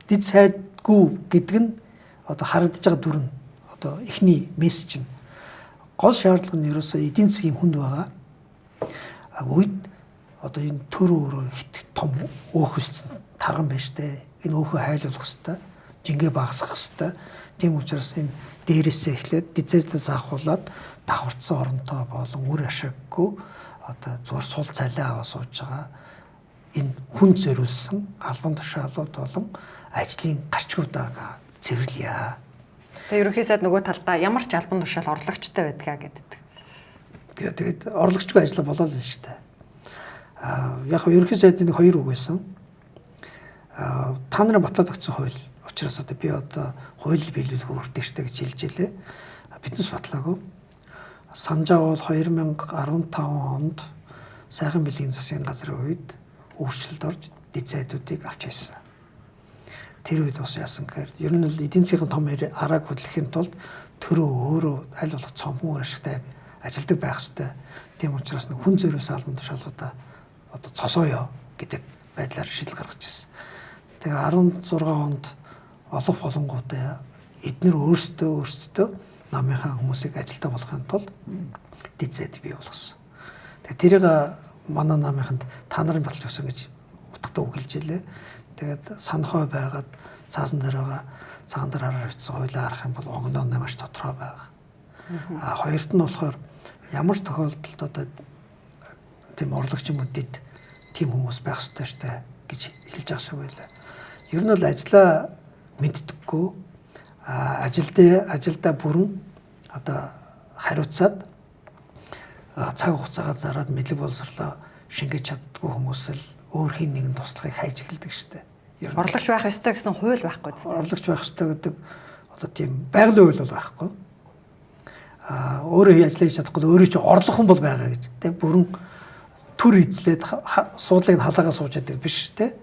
Дэд сайдгүй гэдэг нь одоо харагдаж байгаа дүр нь одоо эхний мессеж нь. Гол шаардлага нь ерөөсөө эдийн засгийн хүнд байгаа. Үед одоо энэ төр өөрөө хит том өөхөлцсөн тарган байна штэ. Энэ өөхөө хайлуулах хэвээр, жингээ багасгах хэвээр. Тийм учраас энэ дээрээсээ эхлээд дизайнаас ахуулаад давхарцсан оронтой болон үр ашиггүй одоо зур сул цалин аваа сууж байгаа энэ хүн зориулсан албан тушаалууд болон ажлын гарчгуудаа цэвэрлэе. Тэгээ ерөнхийдөө нөгөө талдаа ямар ч албан тушаал орлогчтой байдгаа гэдэг. Тэгээд орлогчгүй ажилла болоо л шүү дээ. Яг нь ерөнхий сайдын хоёр үг байсан. Та нарын батлаад өгсөн хууль учраас одоо би одоо хууль биелүүлэх үүрэгтэй штэ гэж хэлж илээ. Биднес батлаагүй. Санаж байгаа бол 2015 онд сайхан бэлгийн засгийн газрын үед өөрчлөлт орж дэд сайдуудыг авч ирсэн. Тэр үед бас яасан гэхээр ер нь л эдийн засгийн том арааг хөдлөхийн тулд төрөө өөрөө аль болох цомхон ашигтай ажилдаг байх хэрэгтэй. Тийм учраас хүн зориулсан албан тушаалуудаа одоо цосооё гэдэг байдлаар шийдэл гаргаж ирсэн. Тэгээ 16 онд олох болонгуудаа эднэр өөрсдөө намынхаа хүмүүсийг ажилдаа болгохын тулд дэд сайд бий болгосон. Тэгээ тэрийг манай намынханд та нарын баталж өгсөн гэж утгатай үгэлж илээ. Тэгээд санахой байгаад цаасан дээр байгаа цагаан дараараа бичсэн хуулиар харах юм бол огноо маш тодорхой байгаа. Хоёрт нь болохоор ямар ч тохиолдолд одоо тийм орлогч юм уу дэд тийм хүмүүс байх ёстой штэ гэж хэлж байгаа шиг байлаа. Ер нь бол ажлаа мэддэггүй ажилдаа бүрэн одоо хариуцаад цаг хугацаагаа зараад мэдлэг боловсрлоо шингээж чаддгүй хүмүүс л өөр хин нэгэн туслахыг хайж эхэлдэг штэ. Орлогч байх ёстой гэсэн хууль байхгүй. Орлогч байх ёстой гэдэг одоо тийм байгалийн хууль бол байхгүй. Өөрөө ажиллаж чадахгүй өөрөө чи орлохон бол байгаа гэж тийм бүрэн төр эзлээд суудлыг халаагаа сууж яадаг биш тийм.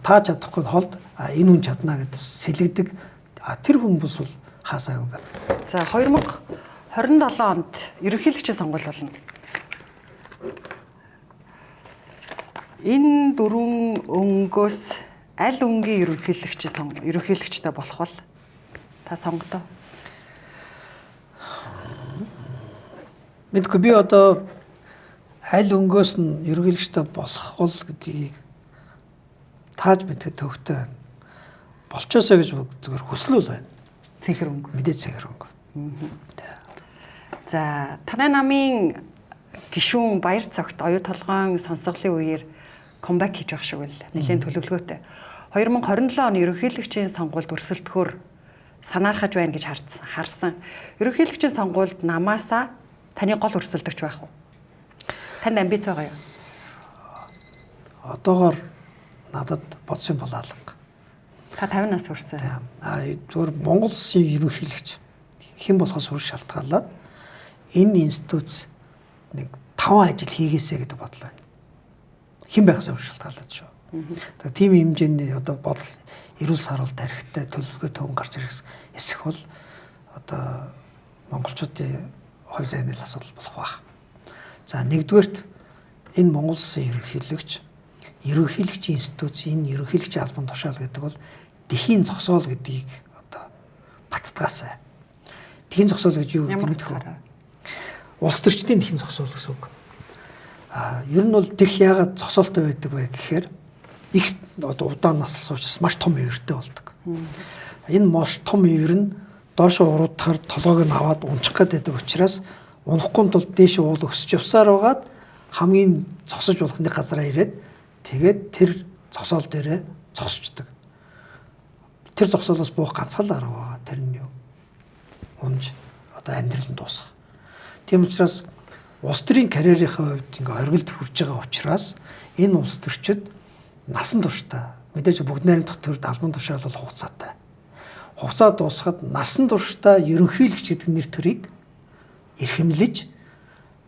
Та чадахгүй холд энэ хүн чадна гэдэг сэлгдэг тэр хүмүүс бол хаасаагүй байна. За 2027 онд ерөнхийлөгчийн сонгуул болно. Энэ дөрвөн өнгөөс аль өнгийн ерөнхийлөгчтэй болох бол та сонгодоо. Мэдгүй би одоо аль өнгөөс нь ерөнхийлөгчтэй болох бол гэдгийг тааж мэдхэд төвхтэй байна. Болчоосоо гэж зүгээр хүсэл бол байна. Цэнхэр өнгө. Мэдээ цэнхэр өнгө. За танай намын гишүүн Баяр цогт оюу толгойн сонсголын үеэр комбек хийж байх шиг байл. Нэлээд төлөвлөгөөтэй. 2027 оны ерөнхийлөгчийн сонгуульд өрсөлдөхөөр санаархаж байна гэж харсан. Ерөнхийлөгчийн сонгуульд намаасаа таны гол өрсөлдөгч байх уу? Танд амбиц байгаа юу? Одоогоор надад бодсон бол алга. Та 50 нас хүрсэн. Зүгээр Монгол Улсын ерөнхийлөгч хэн болохоос үр шалтгаалаад энэ институт нэг 5 ажил хийгээсэй гэдэг бодол байна. Хэн байхаас үр шалтгаалаад шүү. Тэгэхээр тийм хэмжээний одоо бодол эрүүл саруул тарихтай төлөвлөгөө төвөн гарч ирэх эсэх бол одоо монголчуудын хувь зайны асуудал болох баг. За нэгдүгээрт энэ Монгол Улсын ерөнхийлөгчийн институт энэ ерөнхийлөгчийн албан тушаал гэдэг бол дэлхийн зогсоол гэдгийг одоо баттгаасай. Дэлхийн зогсоол гэж юу гэдэг мэдэх үү? Улс төрчдийн дэлхийн зогсоол гэсэн үг. Ер нь бол дэх яагаад зогсоолтой байдаг вэ гэхээр их одоо удаан наслсан учраас маш том ивэртэй болдог. Энэ маш том ивэр нь доошоо уруудахаар толгойг нь аваад унчих гэдэг учраас унахгүй тул дээш уул өсөж явсаар байгаад хамгийн зогсож болох нэг газараа ирээд тэгээд тэр зогсоол дээрээ зогсчдөг. Тэр зогсоолоос буух ганцхан арга байгаа. Тэр нь юу? Унж одоо амьдрал нь дуусах. Тийм учраас улс төрийн карьерийнхаа хувьд ингээ оргилд хүрж байгаа учраас энэ улс төрчид насан туршдаа мэдээж бүгд найрамдах төр албан тушаал бол хугацаатай. Хугацаа дуусахад насан туршдаа ерөнхийлөгч гэдэг нэр төрийг эрхэмлэж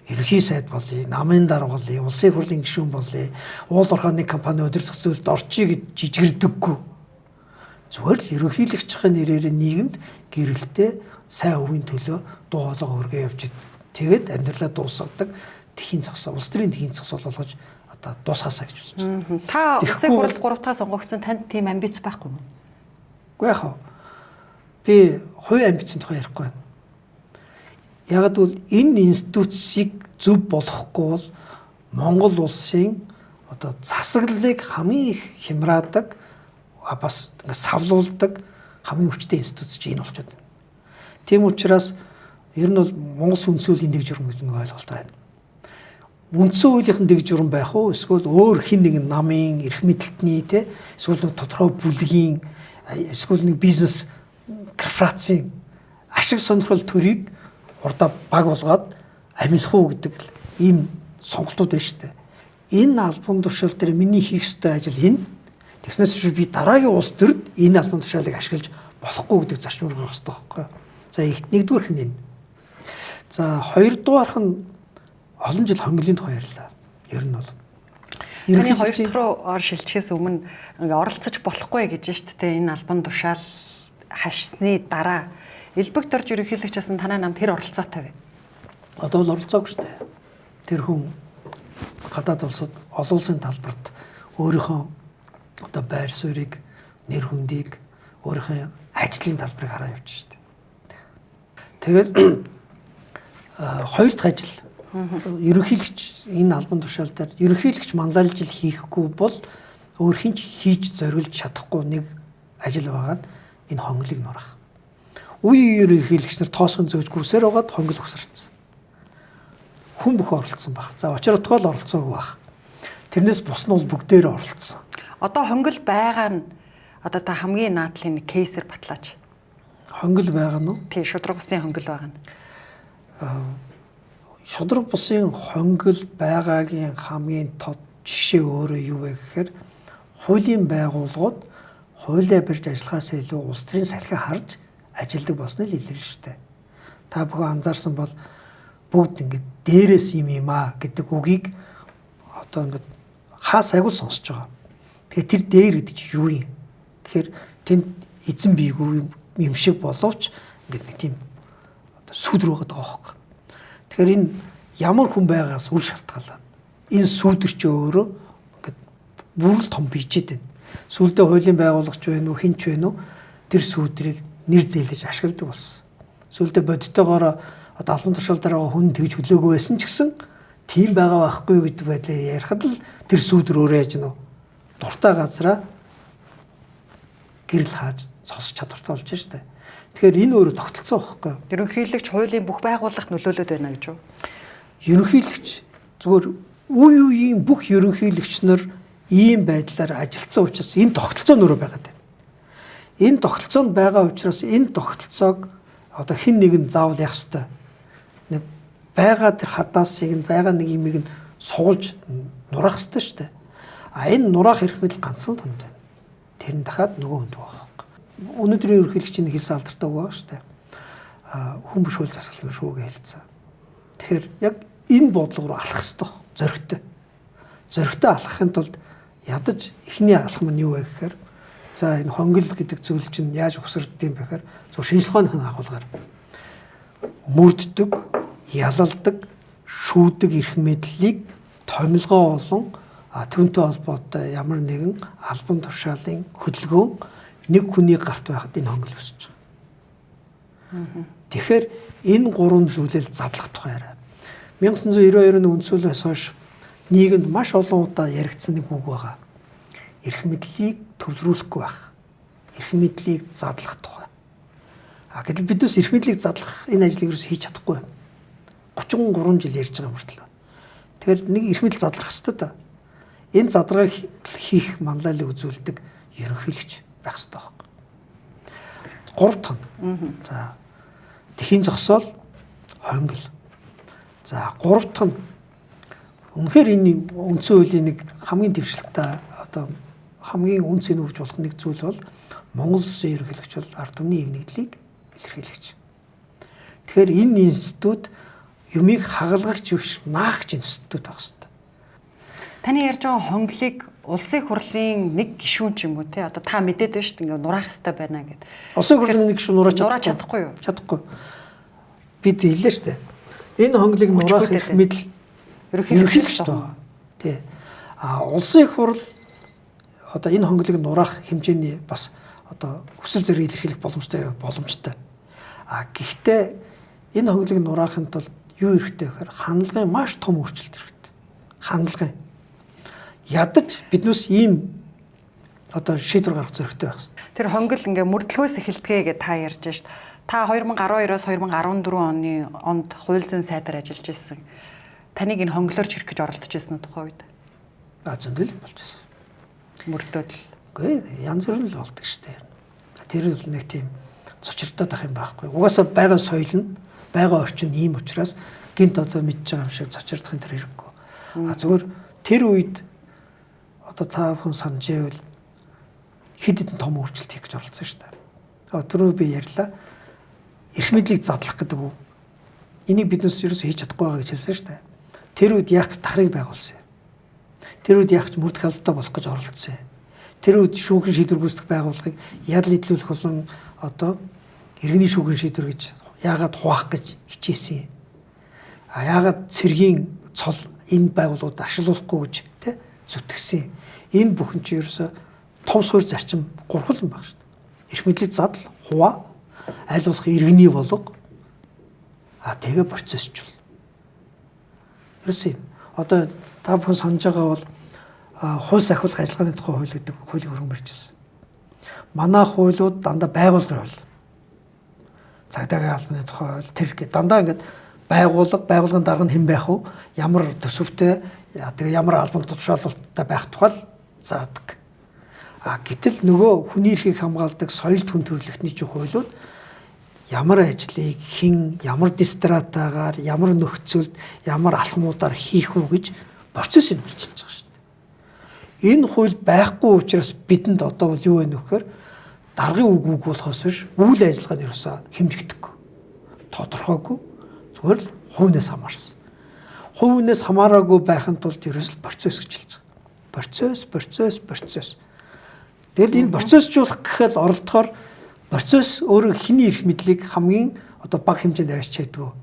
ерөнхий сайд болъё, намын дарга болъё, улсын хурлын гишүүн болъё, уул орхооны компани удирдах зүйлд орчие гэж жижигэрдэггүй. Зүгээр л ерөнхийлөгчийн нэрээр нийгэмд гэрэлтэй сайн өвийн төлөө дуу хоолой өргөө явж тэгээд амьдралаа дуусгадаг тхийн зогсоо, улс төрийн тхийн зогсоол болгож одоо дуусгаасаа гэж үзэж байна. Та улсын хурал 3 дахь сонгогдсон танд тийм амбиц байхгүй юу? Үгүй яах вэ? Би хувийн амбицын тухай ярихгүй байна. Яг л энэ институцийг зөв болгохгүй бол Монгол улсын одоо засаглалыг хамгийн их хямраадаг бас ингээд савлуулдаг хамгийн хүчтэй институц чинь энэ болчиход байна. Тийм учраас ер нь бол Монгол үндсэн хуулийн дэг журам гэж нэг ойлголт байна. Үндсэн хуулийнхын дэг журам байх уу эсвэл өөр хин нэгэн намын эрх мэдэлтний те эсвэл нэг тодорхой бүлгийн эсвэл нэг бизнес корпорацийн ашиг сонирхол төрийг урдаа баг болгоод амилах уу гэдэг ийм сонголтууд байна шүү дээ. Энэ албан тушаал дээр миний хийх ёстой ажил энэ. Тэгснээс би дараагийн улс төрд энэ албан тушаалыг ашиглаж болохгүй гэдэг зарчмыг гаргах хэрэгтэй байхгүй юу? За нэгдүгээрх нь энэ. За хоёрдугаарх нь олон жил хонглын тухай ярьлаа. Ер нь бол Ерөнхий хоёр дахь руу шилжихээс өмнө ингээ оролцож болохгүй гэж шүү дээ. Энэ албан тушаал хашсны дараа элбэг дорж ерөнхийлөгчөөс нь танай намд тэр оролцоотой вэ? Одоо бол оролцоогүй шүү дээ. Тэр хүн гадаад улсад олон улсын талбарт өөрийнхөө одоо байр суурийг, нэр хүндийг, өөрийнхөө ажлын талбарыг хараа явж шүү дээ. Тэгэл хоёр дахь ажил ерөнхийлөгч энэ албан тушаал дээр ерөнхийлөгч манлайлж хийхгүй бол өөр хинч хийж зориулж чадахгүй нэг ажил байгаа нь энэ хонглыг нурах. Үе ерөнхийлөгч нар тоосгон зөөж гүсээр байгаад хонгол өгсөрцсөн. Хүн бүхэн оролцсон баг. За очир утгаал оролцоогүй баг. Тэрнээс бус нь бол бүгдээр оролцсон. Одоо хонгол байгаа нь одоо та хамгийн наадлын кейсээр батлаач. Хонгол байгаа нь уу? Тий, шудраг бусын хонгол байгаа нь. Шудраг бусын хонгол байгаагийн хамгийн тод жишээ өөрөө юу вэ гэхээр хуулийн байгууллагууд хуулиа барьж ажиллахаас илүү улс төрийн салхийг харж ажилдаг болсныг илэрнэ шүү дээ. Та бүхэн анзаарсан бол бүгд ингээд дээрээс юм аа гэдэг үгийг одоо ингээд хаас агуул сонсож байгаа. Тэгэхээр тэр дээр гэдэг чинь юу юм? Тэгэхээр тэнд эзэн бийгүй юм шиг боловч ингээд нэг тийм одоо сүдэр байгаа байхгүй. Тэгэхээр энэ ямар хүн байгаас үл шалтгаалаад энэ сүдэр чи өөрөө ингээд бүрэл том бийчээд байна. Сүлдээ хуулийн байгуулагч байна уу, хинч байна уу? Тэр сүдрийг нэр зээлж ашигладаг болсон. Сүлдээ бодтойгоор одоо албан тушаал дээр байгаа хүн тэгж хөлөөгүй байсан ч гэсэн тийм байгаа байхгүй гэдэг байдлаар ярихад л тэр сүдэр өөрөө яаж нөө дуртай газараа гэрэл хааж цосч чадвартай болж штэ. Тэгэхээр энэ өөрөө тогтолцоо байхгүй юу? Ерөнхийлөгч хуулийн бүх байгууллагт нөлөөлөд байна гэж үү? Ерөнхийлөгч зүгээр үе үеийн бүх ерөнхийлөгч нар ийм байдлаар ажилласан учраас энэ тогтолцоо нөрөө байгаад байна. Энэ тогтолцоонд байгаа учраас энэ тогтолцоог одоо хэн нэгэн заавал явах ёстой. Нэг байгаа тэр хадаасыг нь байгаа нэг юмыг нь суулж нураах ёстой шүү дээ. А энэ нураах эрх мэдэл ганцхан тунд байна. Тэр нь дахиад нөгөө хүнд байгаа. Өнөөдрийн ерөнхийлөгчийн хэлсэн алдартай байгаа шүү дээ. Хүн биш хууль засаглал шүү гэж хэлсэн. Тэгэхээр яг энэ бодлого руу алах ёстой. Зоригтой. Зоригтой алхахын тулд ядаж эхний алхам нь юу вэ гэхээр за энэ хонгол гэдэг зүйл чинь яаж өсөрдөг юм бэ гэхээр зөв шинжилгээний агуулгаар мөрддөг, ялалдаг, шүүдэг эрх мэдлийг томилгоо болон түүнтэй холбоотой ямар нэгэн албан тушаалын хөдөлгөөн нэг хүний гарт байхад энэ хонгол өсөж байгаа. Тэгэхээр энэ гурван зүйлээр задлах тухай яриа. 1992 оны үндсүүлээс хойш нийгэмд маш олон удаа яригдсан нэг үг байгаа. Эрх мэдлийг төвлөрүүлэхгүй байх. Эрх мэдлийг задлах тухай. Гэтэл бид бас эрх мэдлийг задлах энэ ажлыг ерөөс хийж чадахгүй байна. 33 жил ярьж байгаа мөртлөө. Тэгэхээр нэг эрх мэдэл задлах хэрэгтэй да. Энэ задрааг хийх манлайлалыг үзүүлдэг ерөнхийлөгч байх хэрэгтэй байна. 3 тон. За тхийн зогсоол хонгол. За 3 тон. Үнэхээр энэ үндсэн хуулийн нэг хамгийн дэвшилттэй одоо хамгийн үнцийг өгж болох нэг зүйл бол Монгол Улсын ерөнхийлөгч бол ард түмний эв нэгдлийг илэрхийлэгч. Тэгэхээр энэ институт юмыг хагалгагч биш, наагч институт байх хэрэгтэй. Таны ярьж байгаа хонглыг улсын хурлын нэг гишүүн ч юм уу те одоо та мэдээд байна шүү дээ ингээ нураах хэрэгтэй байна гэд. Улсын хурлын нэг гишүүн нурааж чадахгүй юу? Чадахгүй. Бид хэллээ шүү дээ. Энэ хонглыг нураах эрх мэдэл ерөнхийлөгч байна. Тий. Улсын хурл одоо энэ хонглыг нураах хэмжээний бас одоо хүсэл зэрэг илэрхийлэх боломжтой. Гэхдээ энэ хонглыг нураахын тулд юу хэрэгтэй гэхээр ханалгын маш том өөрчлөлт хэрэгтэй. Ханалгын. Ядаж биднээс ийм одоо шийдвэр гаргах зөрөгтэй байх хэрэгтэй. Тэр хонгол ингээ мөрдлгөөс эхэлдэгэ гэж та ярьж шít. Та 2012-оос 2014 онд хууль зүйн сайдаар ажиллаж ирсэн. Таныг энэ хонглоор чирэх гэж оролдож ирсэн үү тухайн үед? Зөндөл болж ирсэн. Мөрдөөдөл. Үгүй янз бүрийн л болдог штэ. Тэр л нэг тийм цочирдоод ах юм байхгүй. Угаасаа байгаа соёл нь байгаа орчин ийм учраас гинт одоо мэдж байгаа юм шиг цочирдохын тэр хэрэггүй. Зүгээр тэр үед одоо та бүхэн санаж байвал хэд хэдэн том өөрчлөлт хийх гэж оролцсон шүү дээ. Түрүү би ярьлаа. Эрх мэдлийг задлах гэдэг үү? Энийг биднээс ерөөсөө хийж чадахгүй байгаа гэж хэлсэн шүү дээ. Тэр үед яг тахрыг байгуулсан. Тэр үед яг мөрдөх албатай болох гэж оролцсон. Тэр үед шүүгэн шийдвэр гүйцэтгэх байгууллагыг ял нийтлүүлэх болон одоо иргэний шүүгэн шийдвэр гэж яагаад хуваах гэж хичээсэн. Яагаад цэргийн цол энэ байгууллагууд ашиглуулахгүй гэж тэ зүтгэсэн. Энэ бүхэн чинь ерөөсө том суурь зарчим гурвал юм баг шүү дээ. Эрх мэдлийг задал, хуваа, аль болох иргэний болго тэгээ процессчул. Ерөөсөө одоо та бүхэн санаж байгаа бол хууль сахиулах ажиллагааны тухай хууль гэдэг хуулийг хөргөмөрчилсөн. Манай хуулиуд дандаа байгуулгын хууль. Цагдаагийн албаны тухай хууль тэр их дандаа ингээд байгууллагын дарга нь хэн байх вэ? Ямар төсөвтэй тэгээ ямар албан тушаалтай байх тухай заадаг. Гэтэл нөгөө хүний эрхийг хамгаалдаг соёл түн төрөлхтний чинь хуулиуд ямар ажлыг хэн ямар дистратаагаар ямар нөхцөлд ямар алхмуудаар хийх үү гэж процессыг бичиж байгаа шүү дээ. Энэ хууль байхгүй учраас бидэнд одоо бол юу вэ нөхөр даргын үг болохоос биш үйл ажиллагааны ерөөсөө хэмжигдэхгүй. Тодорхойгүй зүгээр л хувнээс хамаарсан. Хувнээс хамаараагүй байхын тулд ерөөсөө процесс гэж хэлж байгаа. Процесс. Тэгэл энэ процессжуулах гэхэд оролдохоор процесс өөрөө хэний эрх мэдлийг хамгийн одоо бага хэмжээнд авчиж чаддаг.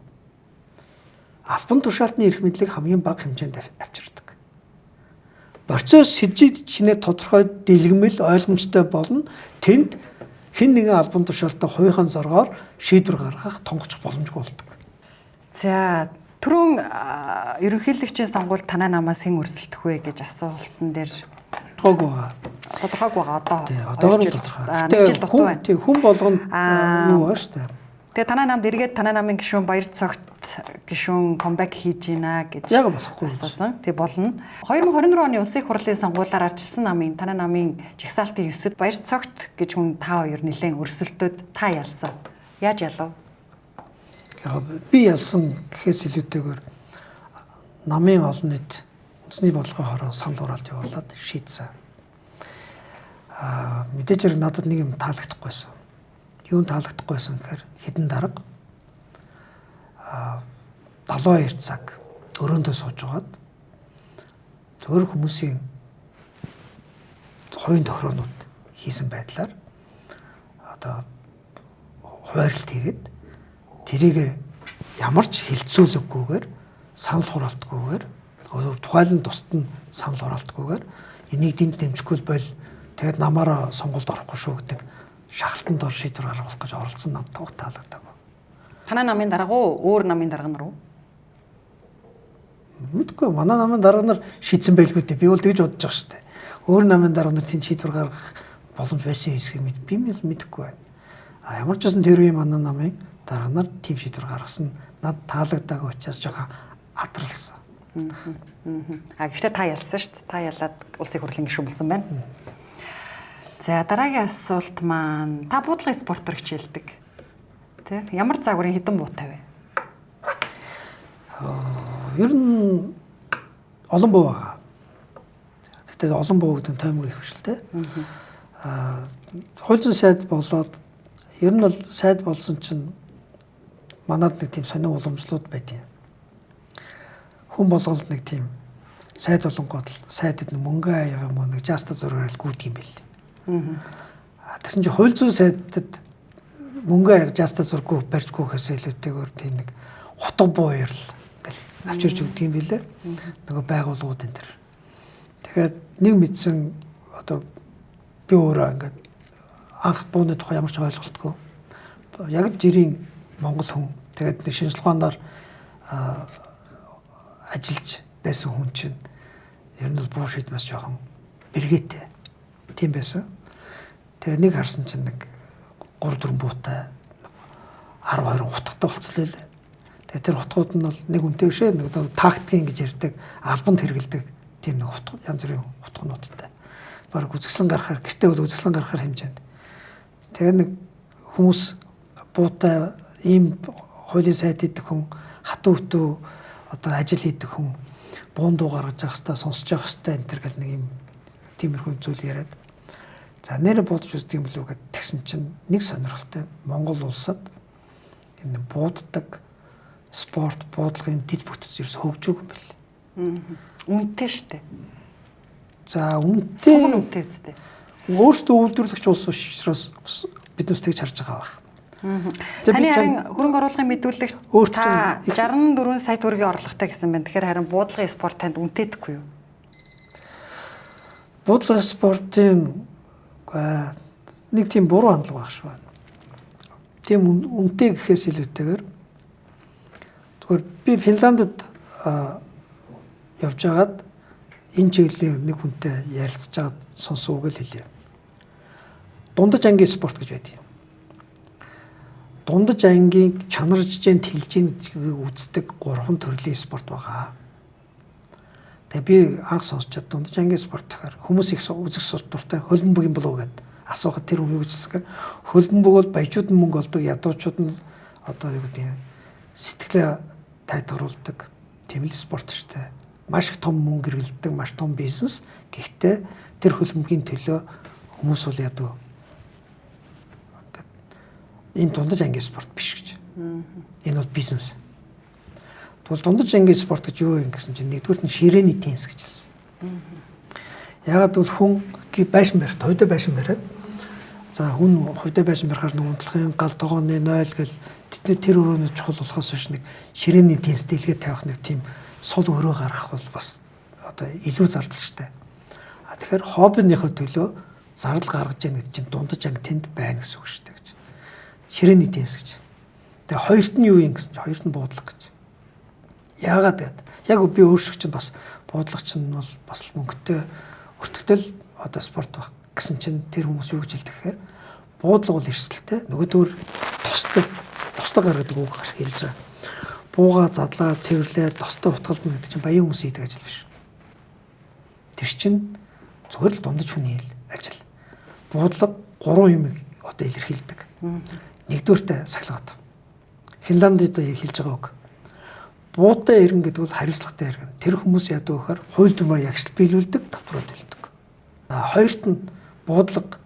Албан тушаалтны эрх мэдлийг хамгийн бага хэмжээнд авчирдаг. Процесс сэжид чинээ тодорхой дэлгэмэл ойлгомжтой болно. Тэнд хэн нэгэн албан тушаалтаа хувийнхаа зоргоор шийдвэр гаргах тонгочих боломжгүй болдог. За түрүүн ерөнхийлөгчийн сонгуульд танай намаас хэн өрсөлдөх вэ гэж асуултан дээр тодорхойгүй байгаа. Тодорхойгүй байгаа одоо. Одоогор л тодорхой. Тэг хүн болгоно юу байгаа шүү дээ. Тэгээ танай намд эргээд танай намын гишүүн баяр цогт гишүүн комбек хийж гинэ гэж яг болохгүй асуусан. Тэг болно. 2024 оны улсын хурлын сонгуулиар арчилсан намын танай намын жагсаалтын 9-д баяр цогт гэж хүн та хоёр нэлээд өрсөлдөд та ялсан. Яаж ялав? Би ялсан гэхээс илүүтэйгээр намын олон нийт үндэсний бодлогын хороо санал хураалт явуулаад шийдсэн. Мэдээж хэрэг надад нэг юм таалагдахгүйсэн. Юунд таалагдахгүйсэн гэхээр хэдэн дарга 72 цаг өрөөндөө сууж байгаад зөвхөн хүмүүсийн хувийн тохироонууд хийсэн байдлаар одоо хуваарлт хийгээд тэрийг ямар ч хилцүүлэггүйгээр санал хураалтгүйгээр тухайлан тусад нь санал хураалтгүйгээр энийг дэмжихгүй бол тэгээд намаараа сонгуульд орохгүй шүү гэдэг шахалтанд ор шийдвэр гаргах гэж оролцсон намтай таалагдаагүй. Танай намын дарга уу өөр намын дарга нар уу? Мэдгүй манай намын дарга нар шийдсэн байлгүй дээ. Би бол тэгж бодож байгаа шүү дээ. Өөр намын дарга нар тэнд шийдвэр гаргах боломж байсан хэсгийг би мэдэхгүй байна. Ямар ч байсан тэр үеийн манай намын дарга нар тийм шийдвэр гаргасан над таалагдаагүй учраас жоохон адралсан. Гэхдээ та ялсан шүү дээ. Та ялаад улсын хурлын гишүүн болсон байна. За дараагийн асуулт маань та буудлагын спортоор хичээлдэг. Тэ? Ямар загварын хэдэн буутай вэ? Ер нь олон буу байгаа. Гэтэ тэгээд олон буугдын таймаг их хвшилтэй. Хууль зүйн сайд болоод ер нь бол сайд болсон чинь манад нэг тийм сонин уламжлууд байдیں۔ Хүн болголд нэг тийм сайд болонгод сайдад мөнгө аяга юм нэг жаста зургаар л гүйдэг юм байл. Тэгсэн чинь хууль зүйн сайдад мөнгө аяга жаста зурггүй барьжгүй гэхээс илүүтэйгээр тийм нэг утга буурал гэл авчирч өгдөг юм билээ. Нөгөө байгууллагууд энэ төр. Тэгээд нэг мэдсэн одоо би өөрөө ингээд анх бууны тухай ямар ч ойлголтгүй. Яг жирийн монгол хүн. Тэгээд нэг шинжилгаанаар ажиллаж байсан хүн чинь ер нь буу шийдмээс жоохон бэргээтэй. Тийм байсан. Тэгээд нэг харсан чинь нэг 3-4 буутай 12 утгатай болцлоо лээ. Тэгээд тэр утгууд нь бол нэг үнэтэй бишээ нэг тактикийн гэж ярьдаг, албанд хэрэгэлдэг тийм нэг утга янз бүрийн утгануудтай. Бараг үзэсгэлэн гарахаар гэртээ бол үзэсгэлэн гарахаар хэмжээнд. Тэгээд нэг хүмүүс буутай ийм хуулийн сайд хийдэг хүн, хатуу хөтөө одоо ажил хийдэг хүн буун дуу гаргаж явах хэвээр сонсож явах хэвээр энэ төр гэл нэг юм тиймэрхүү зүйл яриад. За нэрэ буудаж үздэг юм болов уу гэд тэгсэн чинь нэг сонирхолтой Монгол улсад энэ бууддаг спорт буудлагын дэд бүтц ерөөс хөгжөөг юм бэл. Үнэтэй шүү дээ. За үнэтэй үстэй. Өөрсдөө үйлдвэрлэгч улс учраас биднээс тэгж харж байгаа байх. Таны харин хөрөнгө оруулалтын мэдүүлэгт та 64 сая төгрөгийн орлоготой гэсэн байна. Тэгэхээр харин буудлагын спорт танд үнэтэйдэггүй юу? Буудлага спортын нэг тийм буруу хандлага байх шүү байна. Тийм үнэтэй гэхээс илүүтэйгээр зүгээр би Финландд явж байгаад энэ чиглэлийн нэг хүнтэй ярилцж байгаад сонсон үг л хэлье. Дундаж ангийн спорт гэж байдаг юм. Дундаж ангийн чанар жижигэн тэлжээнийг үздэг 3 төрлийн спорт байгаа. Тэгээ би анх сонсчод дундаж ангийн спорт гэхээр хүмүүс их үзэх сурталтай хөлбөмбөг юм болов уу гэд асуухад тэр юу гэжсэхээр хөлбөмбөг бол баяжууд нь мөнгө олдог, ядуучууд нь одоо юу гэдэг нь сэтгэлээ тайтгаруулдаг тийм л спорт шүү дээ. Маш их том мөнгө хэрэглэдэг, маш том бизнес. Гэхдээ тэр хөлбөмбөгийн төлөө хүмүүс бол ядуу энэ дундаж ангийн спорт биш гэж. Энэ бол бизнес. Тэгвэл дундаж ангийн спорт гэж юу юм гэсэн чинь нэгдүгээр нь ширээний теннис гэж хэлсэн. Ягаад бол хүн байшин барих, хувьдаа байшин бариад за хүн хувьдаа байшин барихаар нэг унтлахын гал тогооны 0 гэл тэр өрөөний чухал болохоос биш нэг ширээний теннис дэлгээд тавих нэг тийм сул өрөө гаргах бол бас одоо илүү зардал штэ. Тэгэхээр хоббиныхоо төлөө зардал гаргаж яах гэдэг чинь дундаж анги тэнд байна гэсэн үг штэ гэж. Ширээний теннис гэж. Тэгээ хоёрт нь юу юм гэсэн чинь хоёрт нь буудлага гэж. Яагаад гэвэл яг би өөрсдөө чинь бас буудлага чинь бол бас мөнгөтэй өртөгдөл одоо спорт баг гэсэн чинь тэр хүмүүс юу гэж хэлдэг гэхээр буудлага бол эрсдэлтэй нөгөө төр тостой гаргадаг үг хэлж байгаа. Бууга задлаа цэвэрлээ тостой утгалдана гэдэг чинь баян хүмүүс хийдэг ажил биш. Тэр чинь зөвхөн л дундаж хүний ажил. Буудлага 3 юм одоо илэрхийлдэг. Нэгдүгээртээ сахилгаат. Финландд хэлж байгаа үг. Буутай иргэн гэдэг бол хариуцлагатай иргэн. Тэр хүмүүс ядуу гэхээр хууль зүйн ягшлт биелүүлдэг, татварууд төлдөг. Хоёрт нь буудлага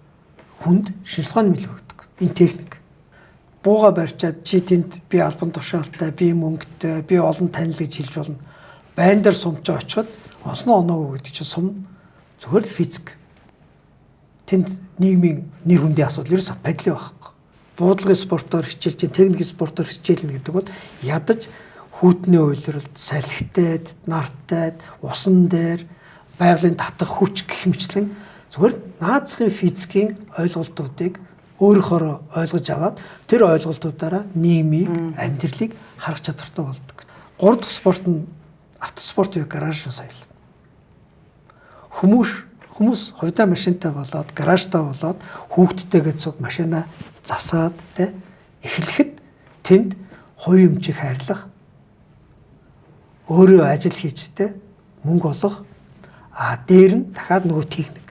хүнд шинжилгааны мэл өгдөг. Энэ техник. Бууга барьчаад чи тэнд би албан тушаалтай, би мөнгөтэй, би олон танил гэж хэлж болно. Байн дээр сумч очиод онсноо оноогүй гэдэг чинь сум зөвхөн физик. Тэнд нийгмийн нэр хүндийн асуудал ерөөсөө байдлаа байхгүй. Буудлагын спортоор хичээлж, техникийн спортоор хичээлнэ гэдэг бол ядаж хүүтний уйлралд, салхитайд, нартайд, усан дээр байгалийн татах хүч гэх мэтлэн зөвхөн наацхийн физикийн ойлголтуудыг өөрөөхөө ойлгож аваад тэр ойлголтуудаараа нийгмийг, амьдралыг харах чадвартай болдог. 3 дахь спорт нь автоспорт буюу гаражын соёл. Хүмүүс хувьдаа машинтай болоод гаражтай болоод хүүхдтэйгээ цуг машина засаад тэ эхлэхэд тэнд хувь юмчиг хайрлах өөрөө ажил хийж тэ мөнгө олох дээр нь дахиад нөгөө техник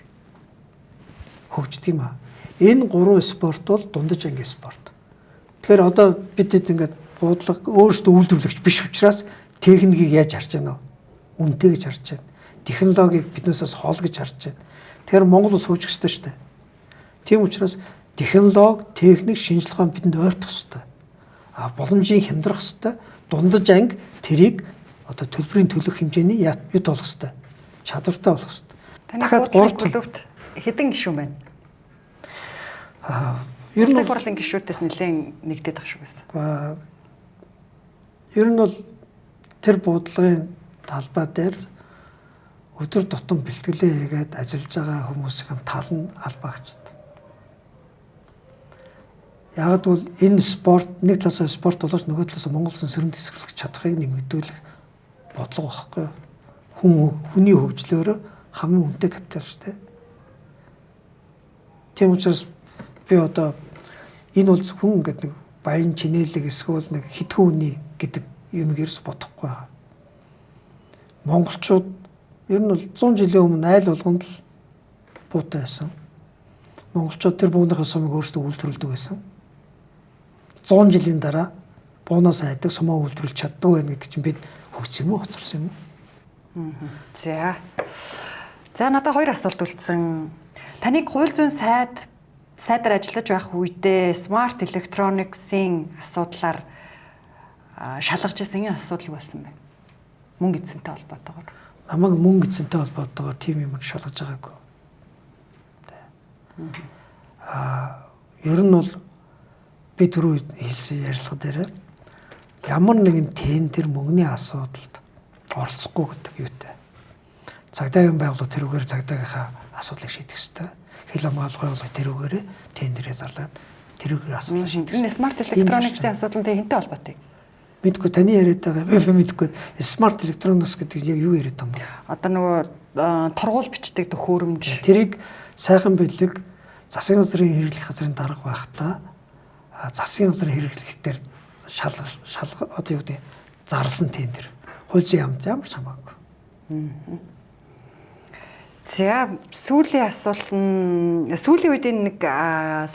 хөгждөг юм аа. Энэ 3 спорт бол дундаж ангийн спорт. Тэгэхээр одоо бид ингээд буудлага өөрсдөө үйлдвэрлэгч биш учраас техникийг яаж харж байна вэ? Үнэтэй гэж харж байна. технологиг биднээсээс хол гэж харж байна. Тэгэхээр Монгол улс хөгжих ёстой шүү дээ. Тийм учраас технологи, техник, шинжилгээ ухаан бидэнд ойртох ёстой. Боломжийг хямдрах ёстой. Дундаж анги тэрийг одоо төлбөрийн төлөх хэмжээний юд болох ёстой. Чадвартай болох ёстой. Дахиад 3 төлөвт хэдэн гишүүн байна? Ер нь хурлын гишүүдээс нэлээд нэгдээд ах шүү гэсэн. Ер нь бол тэр буудлагын талбай дээр өдөр тутам бэлтгэлээ хийгээд ажиллаж байгаа хүмүүсийн тал нь албаагчд. Яг бол энэ спорт нэг талаас спорт болооч нөгөө талаас Монгол улсын сөрөнд эсрэлэх чадхыг нэмэгдүүлэх бодлого байхгүй. Хүний хөгжлөөрөө хамгийн үнэтэй капитал шүү дээ. Тийм учраас би одоо энэ бол хүн гэдэг нэг баян чинээлэг эсвэл нэг хитгэн үний гэдэг юм ерөөс бодохгүй байгаа. Монголчууд ер нь бол 100 жилийн өмнө айл болгонд л буутай байсан. Монголчууд тэр бууныхаа сумыг өөрсдөө үйлдвэрлэдэг байсан. 100 жилийн дараа буунаас айдаг сумаа үйлдвэрлэж чаддаг байх гэдэг чинь бид хөгжсөн юм уу, хоцорсон юм уу? За надад 2 асуулт үлдсэн. Таныг хууль зүйн сайдаар ажиллаж байх үедээ смарт электрониксын асуудлаар шалгаж ирсэн энэ асуудал юу болсон бэ? Мөнгө эзэнтэй холбоотойгоор. Намайг мөнгө эзэнтэй холбоотойгоор тийм юм шалгаж байгаагүй. Ер нь бол би түрүү хэлсэн ярилцлага дээр ямар нэгэн тендер мөнгөний асуудалд оролцохгүй гэдэг юутай. Цагдаагийн байгууллага тэрүүгээр цагдаагийнхаа асуудлыг шийдэх ёстой. Хил хамгаалгын байгууллага тэрүүгээр тендерээ зарлаад тэрүүгээр асуудлыг шийдэх ёстой. Энэ смарт электрониксын асуудал хэнтэй холбоотой? Мэдгүй таны яриад байгаа мэдгүй. Смарт электроникс гэдэг яг юу яриад байгаа юм бэ? Одоо нөгөө торгуул бичдэг төхөөрөмж. Тэрийг сайхан бэлэг засгийн газрын хэрэглэх газрын дарга байхдаа засгийн газрын хэрэглэхтэр одоо юу гэдэг зарласан тендер. Хууль зүйн ямар ч хамаагүй. За сүүлийн асуулт нь сүүлийн үед нэг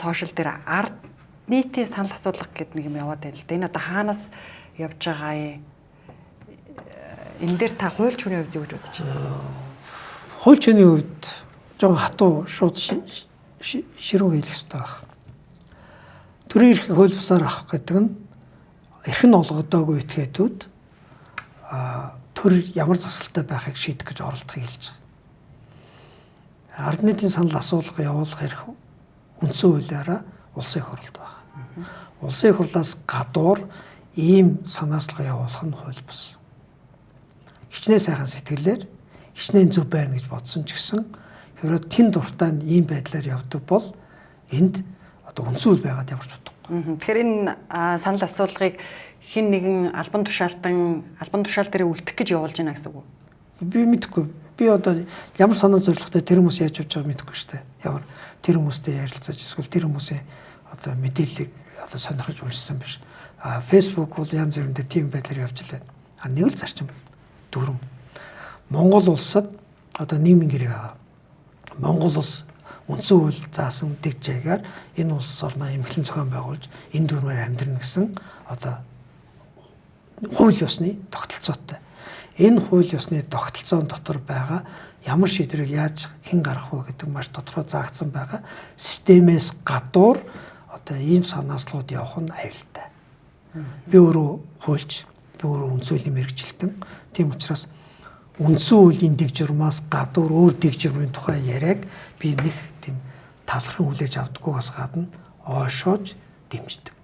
сошиал дээр ард нийтийн санал асуулга гэдэг нэг юм яваад байна л да. Энэ одоо хаанаас явж байгаа юм? Энэ дээр та хууль зүйн хувьд юу гэж бодож байна? Хууль зүйн хувьд жоо хатуу шууд ширүүг хийх хэрэгтэй байна. Төрийн эрхийг хууль бусаар авах гэдэг нь эрхэн олгодоогүй этгээдүүд төр ямар засалтай байхыг шийдэх гэж оролдохыг хэлж байгаа. Ард нийтийн санал асуулга явуулах эрх үндсэн хуулиараа улсын их хурлд байна. Улсын их хурлаас гадуур ийм санаачлага явуулах нь хууль бус. Хичнээн сайхан сэтгэлээр хичнээн зөв байна гэж бодсон ч гэсэн хэрвээ тэн дуртай нь ийм байдлаар явдаг бол энд одоо үндсэн хууль байгаад ямар ч утгагүй. Тэгэхээр энэ санал асуулгыг хин нэгэн албан тушаал дээр үлдэх гэж явуулж байна гэсэн үг үү? Би мэдэхгүй. Би одоо ямар санаа зорилготой тэр хүмүүс яаж явж байгааг мэдэхгүй шүү дээ. Ямар тэр хүмүүстэй ярилцаж эсвэл тэр хүмүүсийн одоо мэдээллийг одоо сонирхож уншсан биш. Facebook бол янз бүрээр тийм байдлаар явж байна. Нэг л зарчим дүрм. Монгол улсад одоо нийгмийн гэрээ байгаа. Монгол улс үндсэн хууль заасан дэг жайгаар энэ улс орноо эмхлэн зохион байгуулж энэ дүрмээр амьдрна гэсэн одоо хууль ёсны тогтолцоотой. Энэ хууль ёсны тогтолцоон дотор байгаа ямар шийдвэрийг яаж хэн гаргах вэ гэдэг маш тодорхой заагдсан байгаа системээс гадуур одоо ийм санаачлууд явах нь аюултай. Би өөрөө хуульч, би өөрөө үндсэн хуулийн мэргэжилтэн. Тийм учраас үндсэн хуулийн дэг журмаас гадуур өөр дэг журмын тухай яриаг би нэг тийм талхран хүлээж авдаггүйгээс гадна ойшоож дэмждэг.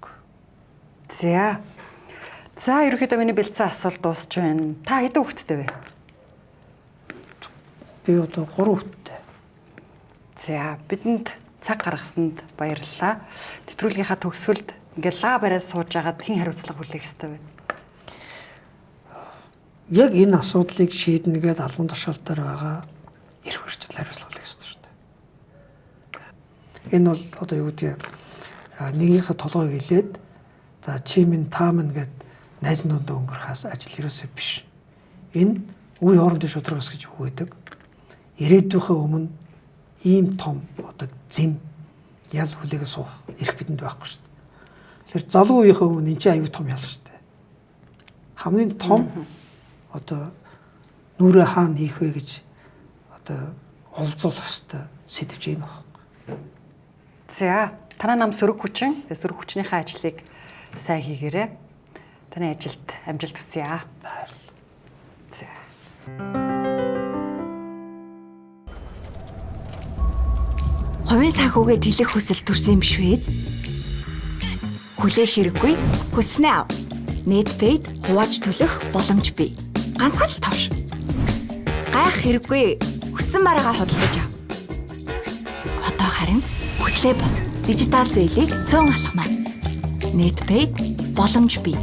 За ерөнхийдөө миний бэлдсэн асуулт дуусч байна. Та хэдэн хүүхэдтэй вэ? Би одоо 3 хүүхэдтэй. За бидэнд цаг гаргасанд баярлалаа. Тэвтрүүлгийнхаа төгсгөлд ингээд лабараа сууж агаад хэн хариуцлага хүлээх ёстой вэ? Яг энэ асуудлыг шийднэ гэдэг албан тушаалтаар байгаа эрх барьцал хариуцлага хүлээх ёстой шүү дээ. Энэ бол одоо юу гэдэг нэгнийхээ толгойг илээд за чи минь та минь гэдэг найз нөндөө өнгөрөхөөс ажил ерөөсөө биш. Энэ үе хоорондын шударгаас гэж үг байдаг. Ирээдүйнхээ өмнө ийм том одоо зэм ял хүлээгээ суух эрх бидэнд байхгүй шүү дээ. Тэгэхээр залуу үеийнхээ өмнө энэ чинь аюу том ял шүү дээ. Хамгийн том одоо нүрээ хаана хийх вэ гэж ёстой, олзуулах ёстой сэдвж ийм байна. За, танаа нам сөрөг хүчин. Тэгээ сөрөг хүчнийхээ ажлыг сайн хийгээрэй. Таны ажилд амжилт хүсье. Баярлалаа. За. Хувийн санхүүгээ тэлэх хүсэл төрсөн юм биш үү? Хүлээх хэрэггүй, хүснээ ав. Netpay хувааж төлөх боломж бий. Ганцхан л товш. Гайх хэрэггүй, хүссэн бараагаа худалдаж ав. Одоо харин хүслээ бод. Дижитал зээлийг цөөн алхмаа. Netpay боломж бий.